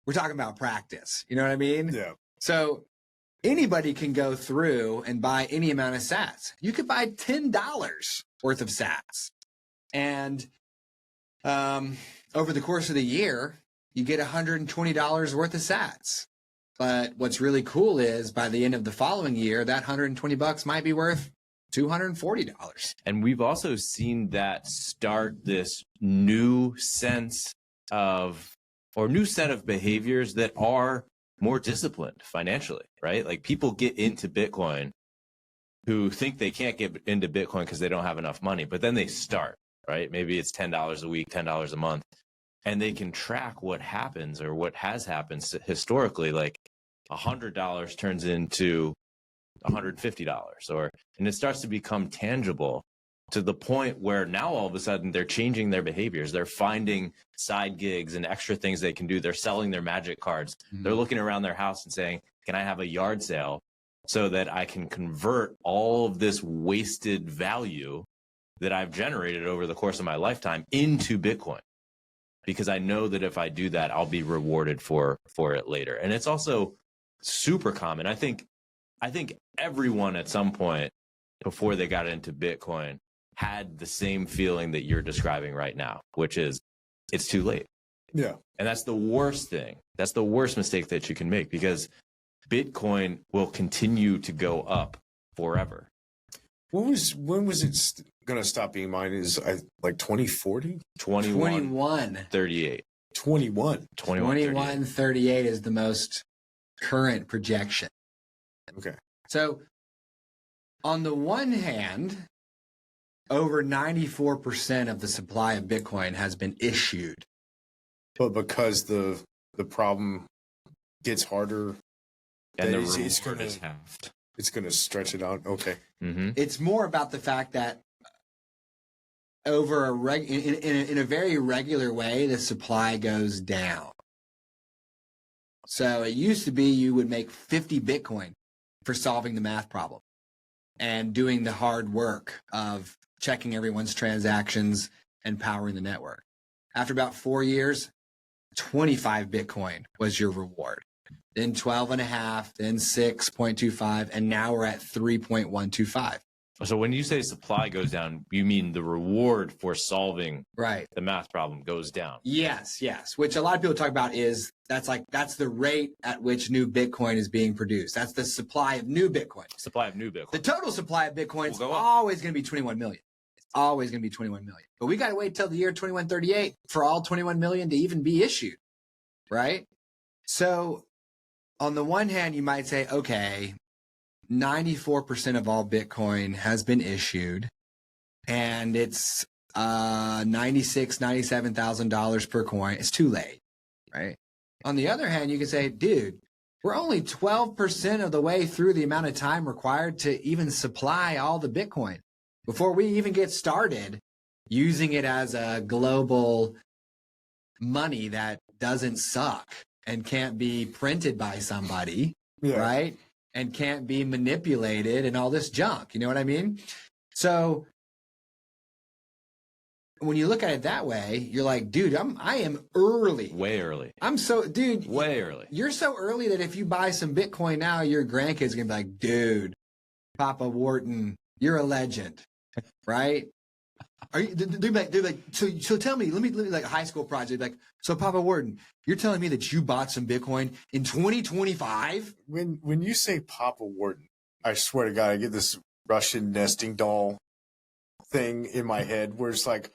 We're talking about practice. You know what I mean? Yeah. So anybody can go through and buy any amount of sats. You could buy $10 worth of sats. And over the course of the year, you get $120 worth of sats. But what's really cool is by the end of the following year, that $120 might be worth $240. And we've also seen that start this new set of behaviors that are more disciplined financially, right? Like people get into Bitcoin who think they can't get into Bitcoin because they don't have enough money, but then they start, right? Maybe it's $10 a week, $10 a month, and they can track what happens or what has happened historically. Like $100 turns into $150, and it starts to become tangible to the point where now all of a sudden they're changing their behaviors. They're finding side gigs and extra things they can do. They're selling their magic cards. They're looking around their house and saying, can I have a yard sale so that I can convert all of this wasted value that I've generated over the course of my lifetime into Bitcoin? Because I know that if I do that, I'll be rewarded for it later. And it's also super common. I think everyone at some point before they got into Bitcoin had the same feeling that you're describing right now, which is it's too late. Yeah. And that's the worst thing. That's the worst mistake that you can make because Bitcoin will continue to go up forever. When was it going to stop being mined? Is like 2040? 2138. 2138 is the most current projection. Okay. So on the one hand, over 94% of the supply of Bitcoin has been issued. But because the problem gets harder, and the reward is halved. It's going to stretch it out. Okay. It's more about the fact that over in a very regular way, the supply goes down. So it used to be you would make 50 Bitcoin for solving the math problem and doing the hard work of checking everyone's transactions and powering the network. After about 4 years, 25 Bitcoin was your reward. Then 12.5, then 6.25, and now we're at 3.125. So when you say supply goes down, you mean the reward for solving the math problem goes down? Yes. Which a lot of people talk about is that's the rate at which new Bitcoin is being produced. That's the supply of new Bitcoin. The total supply of Bitcoin is always going to be 21 million. It's always going to be 21 million. But we got to wait till the year 2138 for all 21 million to even be issued, right? So on the one hand, you might say, okay, 94% of all Bitcoin has been issued, and it's $96,000, $97,000 per coin. It's too late, right? On the other hand, you can say, dude, we're only 12% of the way through the amount of time required to even supply all the Bitcoin before we even get started using it as a global money that doesn't suck and can't be printed by somebody, right? And can't be manipulated and all this junk. You know what I mean? So when you look at it that way, you're like, dude, I am early. Way early. Dude. Way early. You're so early that if you buy some Bitcoin now, your grandkids are going to be like, dude, Papa Wharton, you're a legend, right? They're like, so tell me, let me like high school project, like, so Papa Wharton, you're telling me that you bought some Bitcoin in 2025? When you say Papa Wharton, I swear to God, I get this Russian nesting doll thing in my head where it's like,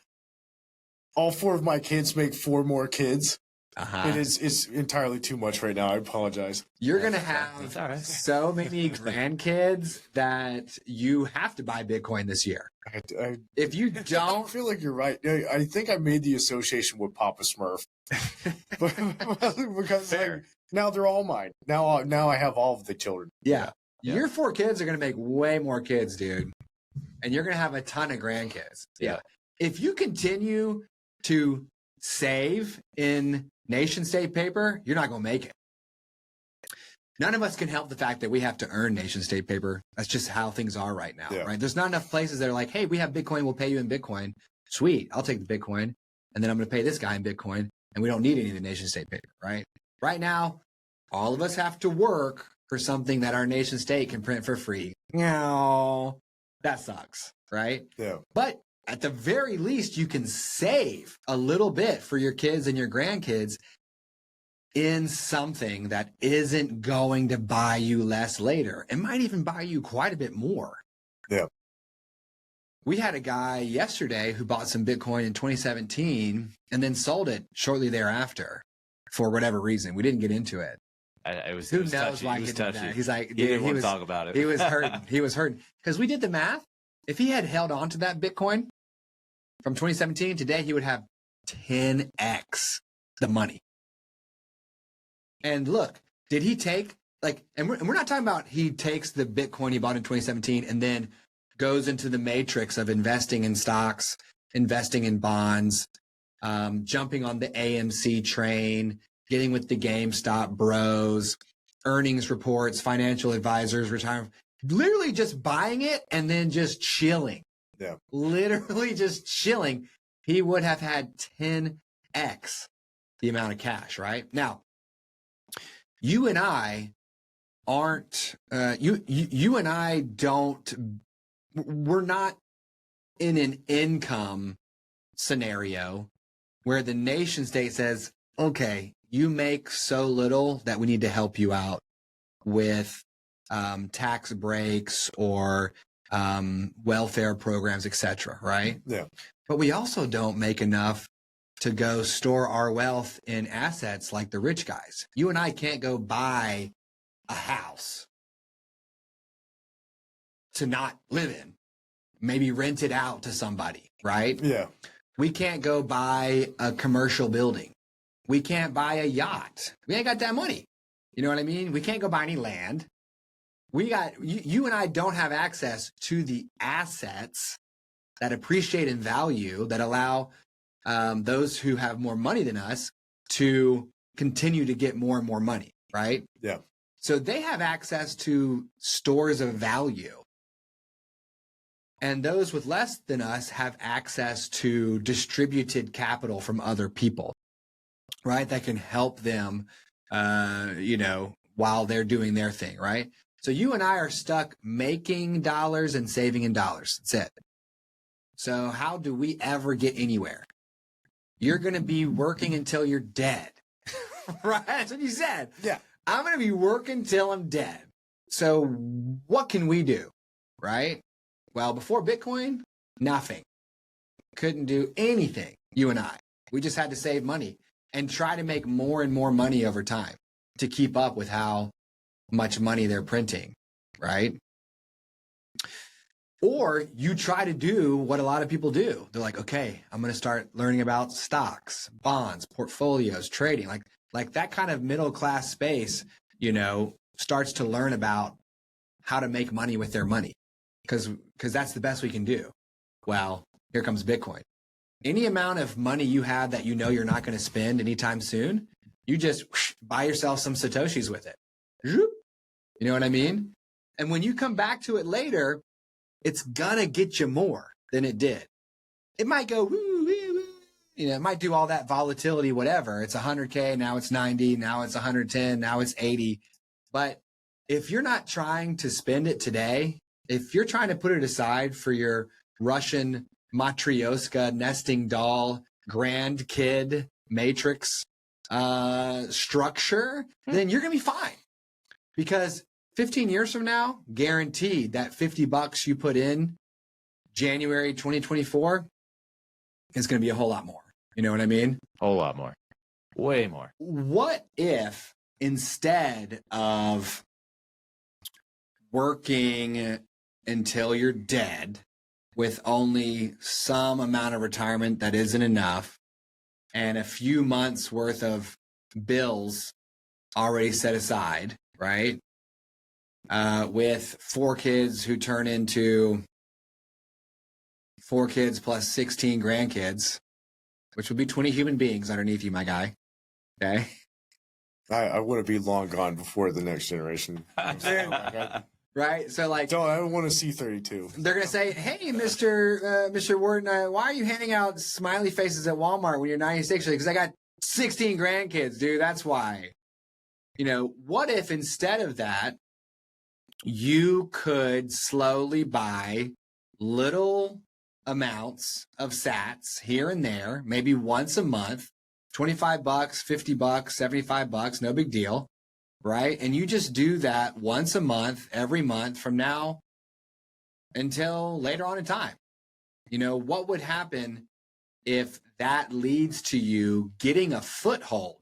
all 4 of my kids make 4 more kids. It's entirely too much right now. I apologize. You're going to have so many grandkids that you have to buy Bitcoin this year. If you don't... I feel like you're right. I think I made the association with Papa Smurf. Because like, now they're all mine. Now I have all of the children. Yeah. Your 4 kids are going to make way more kids, dude. And you're going to have a ton of grandkids. Yeah. If you continue to save in nation state paper, you're not going to make it. None of us can help the fact that we have to earn nation state paper. That's just how things are right now, right? There's not enough places that are like, hey, we have Bitcoin, we'll pay you in Bitcoin. Sweet, I'll take the Bitcoin, and then I'm going to pay this guy in Bitcoin, and we don't need any of the nation state paper, right? Right now, all of us have to work for something that our nation state can print for free. No, that sucks, right? Yeah. But at the very least, you can save a little bit for your kids and your grandkids in something that isn't going to buy you less later. It might even buy you quite a bit more. Yeah. We had a guy yesterday who bought some Bitcoin in 2017 and then sold it shortly thereafter for whatever reason. We didn't get into it. Who knows why he did that? He's like, he didn't want to talk about it. He was hurting. He was hurting because we did the math. If he had held on to that Bitcoin from 2017, today he would have 10x the money. And look, did he take and we're not talking about he takes the Bitcoin he bought in 2017 and then goes into the matrix of investing in stocks, investing in bonds, jumping on the AMC train, getting with the GameStop bros, earnings reports, financial advisors, retirement, literally just buying it and then just chilling. Yeah. Literally just chilling. He would have had 10x the amount of cash, right? Now, you and I aren't, you and I don't, we're not in an income scenario where the nation state says, okay, you make so little that we need to help you out with tax breaks or welfare programs, etc., right? Yeah. But we also don't make enough to go store our wealth in assets like the rich guys. You and I can't go buy a house to not live in, maybe rent it out to somebody, right? Yeah. We can't go buy a commercial building. We can't buy a yacht. We ain't got that money. You know what I mean? We can't go buy any land. You and I don't have access to the assets that appreciate in value that allow those who have more money than us to continue to get more and more money, right? Yeah. So they have access to stores of value. And those with less than us have access to distributed capital from other people, right? That can help them, while they're doing their thing, right? So you and I are stuck making dollars and saving in dollars. That's it. So how do we ever get anywhere? You're going to be working until you're dead, right? That's what you said. Yeah. I'm going to be working till I'm dead. So what can we do, right? Well, before Bitcoin, nothing. Couldn't do anything, you and I. We just had to save money and try to make more and more money over time to keep up with how much money they're printing, right? Or you try to do what a lot of people do. They're like, okay, I'm going to start learning about stocks, bonds, portfolios, trading, like that kind of middle class space, starts to learn about how to make money with their money because that's the best we can do. Well, here comes Bitcoin. Any amount of money you have that you're not going to spend anytime soon, you just buy yourself some Satoshis with it. You know what I mean? And when you come back to it later, it's gonna get you more than it did. it might go, woo, woo, woo. It might do all that volatility, whatever. It's 100K, now it's 90, now it's 110, now it's 80. But if you're not trying to spend it today, if you're trying to put it aside for your Russian matryoshka nesting doll grand kid matrix structure, then you're going to be fine. Because 15 years from now, guaranteed that $50 you put in January 2024 is going to be a whole lot more. You know what I mean? A whole lot more. Way more. What if instead of working until you're dead with only some amount of retirement that isn't enough and a few months worth of bills already set aside, right? With 4 kids who turn into 4 kids plus 16 grandkids, which would be 20 human beings underneath you, my guy. Okay. I want to be long gone before the next generation. Right. So like, so I want to see 32. They're going to say, hey, Mr. Warden, why are you handing out smiley faces at Walmart when you're 96? Because I got 16 grandkids, dude. That's why. What if instead of that, you could slowly buy little amounts of sats here and there, maybe once a month, $25, $50, $75, no big deal, right? And you just do that once a month, every month from now until later on in time. What would happen if that leads to you getting a foothold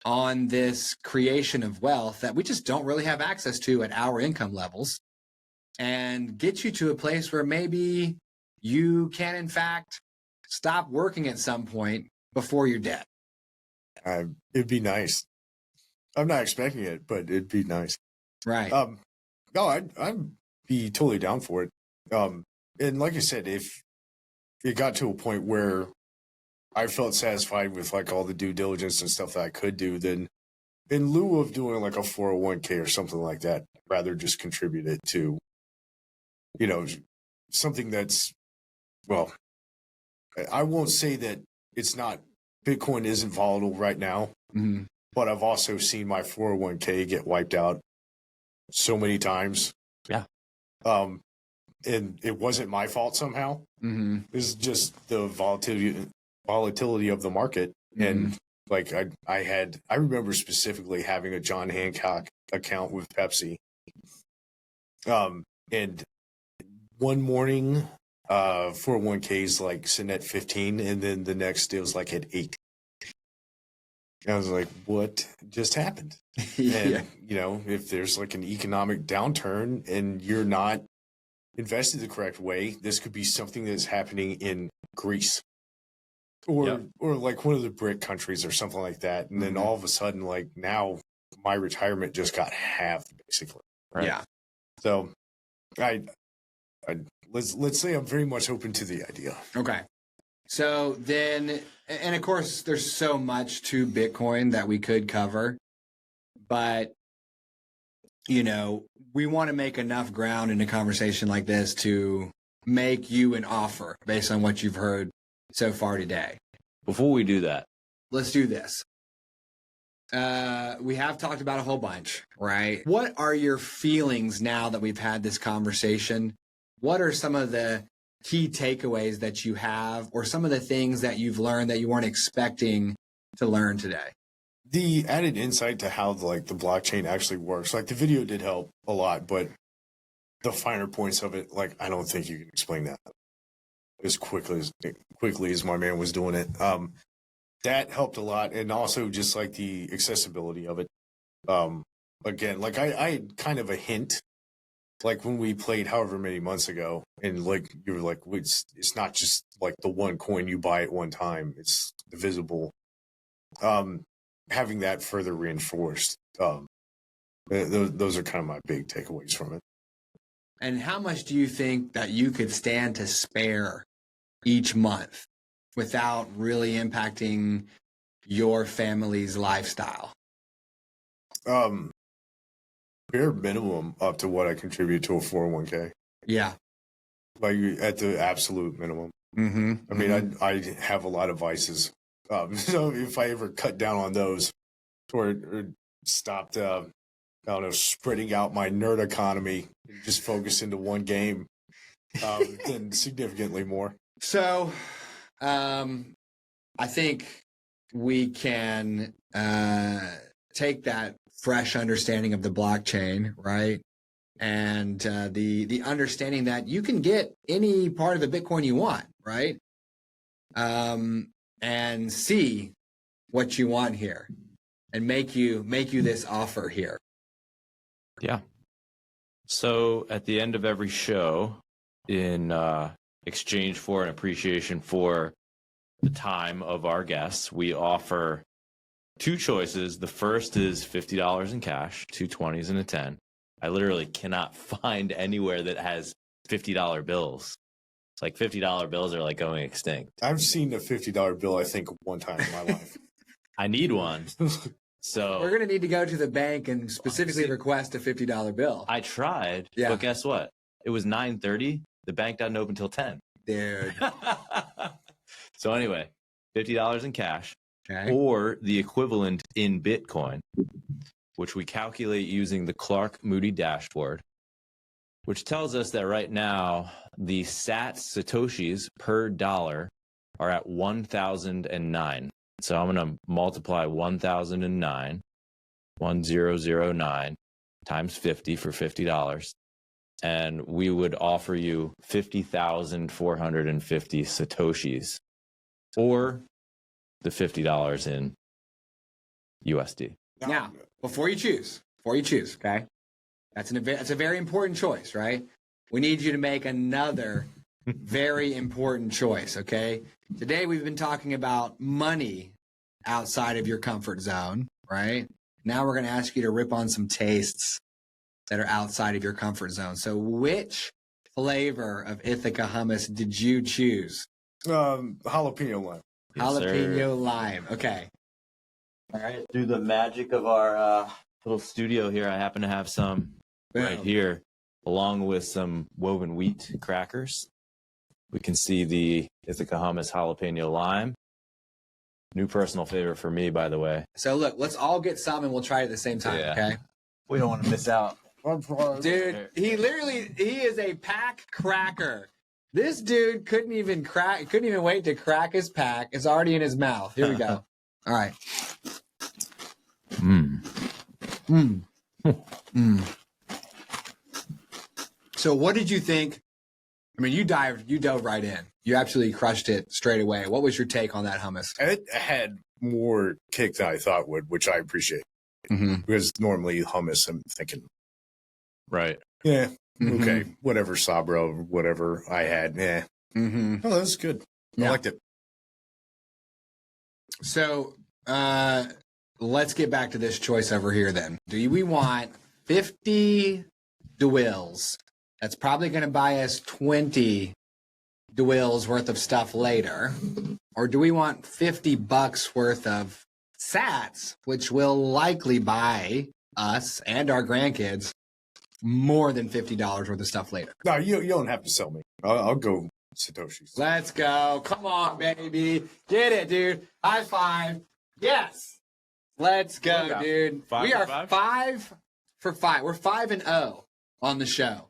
on this creation of wealth that we just don't really have access to at our income levels, and get you to a place where maybe you can, in fact, stop working at some point before you're dead? It'd be nice. I'm not expecting it, but it'd be nice. Right. No, I'd be totally down for it. And like I said, if it got to a point where I felt satisfied with like all the due diligence and stuff that I could do, then in lieu of doing like a 401k or something like that, I'd rather just contribute it to, something that's, well, I won't say that it's not, Bitcoin isn't volatile right now, but I've also seen my 401k get wiped out so many times. Yeah. And it wasn't my fault somehow. It's just the volatility of the market. And like I remember specifically having a John Hancock account with Pepsi. And one morning, 401ks like sitting at 15, and then the next it was like at 8. I was like, what just happened? Yeah. And if there's like an economic downturn and you're not invested the correct way, this could be something that's happening in Greece or like one of the BRIC countries or something like that. And then all of a sudden, like now my retirement just got halved basically. Right? Yeah. So let's say I'm very much open to the idea. Okay. So then, and of course, there's so much to Bitcoin that we could cover, but, we want to make enough ground in a conversation like this to make you an offer based on what you've heard so far today. Before we do that, let's do this. We have talked about a whole bunch, right? What are your feelings now that we've had this conversation? What are some of the key takeaways that you have, or some of the things that you've learned that you weren't expecting to learn today? The added insight to how the blockchain actually works, like the video did help a lot, but the finer points of it, like I don't think you can explain that as quickly as my man was doing it. That helped a lot, and also just like the accessibility of it. Again, like I had kind of a hint, like when we played however many months ago, and like you were like, it's not just like the one coin you buy at one time; it's divisible. Having that further reinforced, those are kind of my big takeaways from it. And how much do you think that you could stand to spare each month without really impacting your family's lifestyle? Bare minimum up to what I contribute to a 401k. Yeah. Like at the absolute minimum. I mean, I have a lot of vices. So if I ever cut down on those or stopped, I don't know, spreading out my nerd economy, and just focus into one game, then significantly more. So, I think we can take that fresh understanding of the blockchain, right? And the understanding that you can get any part of a Bitcoin you want, right? And see what you want here and make you this offer here. Yeah. So at the end of every show, in exchange for an appreciation for the time of our guests, we offer two choices. The first is $50 in cash, two 20s and a 10. I literally cannot find anywhere that has $50 bills. It's like $50 bills are like going extinct. I've seen a $50 bill, I think, one time in my life. I need one. So we're going to need to go to the bank and specifically request a $50 bill. I tried, but guess what? It was 9:30. The bank doesn't open until 10. Dude. So anyway, $50 in cash, okay, or the equivalent in Bitcoin, which we calculate using the Clark Moody dashboard, which tells us that right now the satoshis per dollar are at 1,009. So I'm going to multiply 1,009, 1009 times 50 for $50. And we would offer you 50,450 satoshis, or the $50 in USD. Now, before you choose, okay? That's a very important choice, right? We need you to make another very important choice, okay? Today we've been talking about money outside of your comfort zone, right? Now we're going to ask you to rip on some tastes that are outside of your comfort zone. So which flavor of Ithaca hummus did you choose? Jalapeno lime. Yes, Jalapeno lime. Okay. All right. Through the magic of our little studio here, I happen to have some right here, along with some woven wheat crackers. We can see the Ithaca hummus jalapeno lime. New personal favorite for me, by the way. So look, let's all get some and we'll try it at the same time, okay? We don't want to miss out. Dude, he is a pack cracker. This dude couldn't even wait to crack his pack. It's already in his mouth. Here we go. All right. So what did you think? I mean, you dove right in. You absolutely crushed it straight away. What was your take on that hummus? It had more kick than I thought it would, which I appreciate. Because normally hummus, I'm thinking, right. Yeah. Okay. Whatever Sabra, whatever I had. Yeah. Oh, that was good. I liked it. So let's get back to this choice over here then. Do we want 50 DeWills? That's probably going to buy us 20 DeWills worth of stuff later. Or do we want $50 worth of sats, which will likely buy us and our grandkids more than $50 worth of stuff later? No, you don't have to sell me. I'll go Satoshis. Let's go. Come on, baby. Get it, dude. High five. Yes. Let's go, dude. We are 5 for 5. We're 5-0 on the show.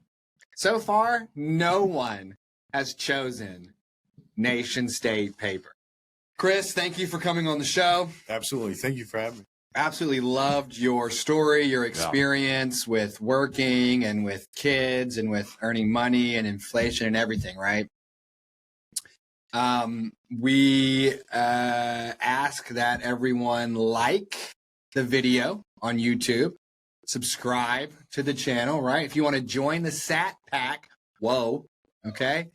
So far, no one has chosen nation state paper. Chris, thank you for coming on the show. Absolutely. Thank you for having me. Absolutely loved your story, your experience with working and with kids and with earning money and inflation and everything, right? We ask that everyone like the video on YouTube, subscribe to the channel, right? If you want to join the Sat Pack, okay?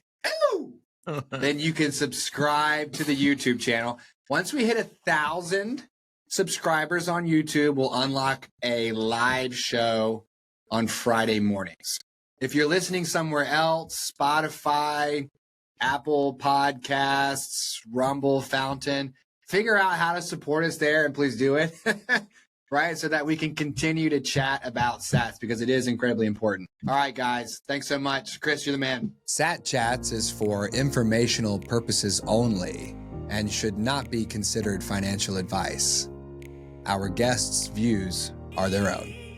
Then you can subscribe to the YouTube channel. Once we hit 1,000 subscribers on YouTube, we'll unlock a live show on Friday mornings. If you're listening somewhere else, Spotify, Apple Podcasts, Rumble, Fountain, figure out how to support us there and please do it. right? So that we can continue to chat about sats because it is incredibly important. All right, guys. Thanks so much. Chris, you're the man. Sat Chats is for informational purposes only and should not be considered financial advice. Our guests' views are their own.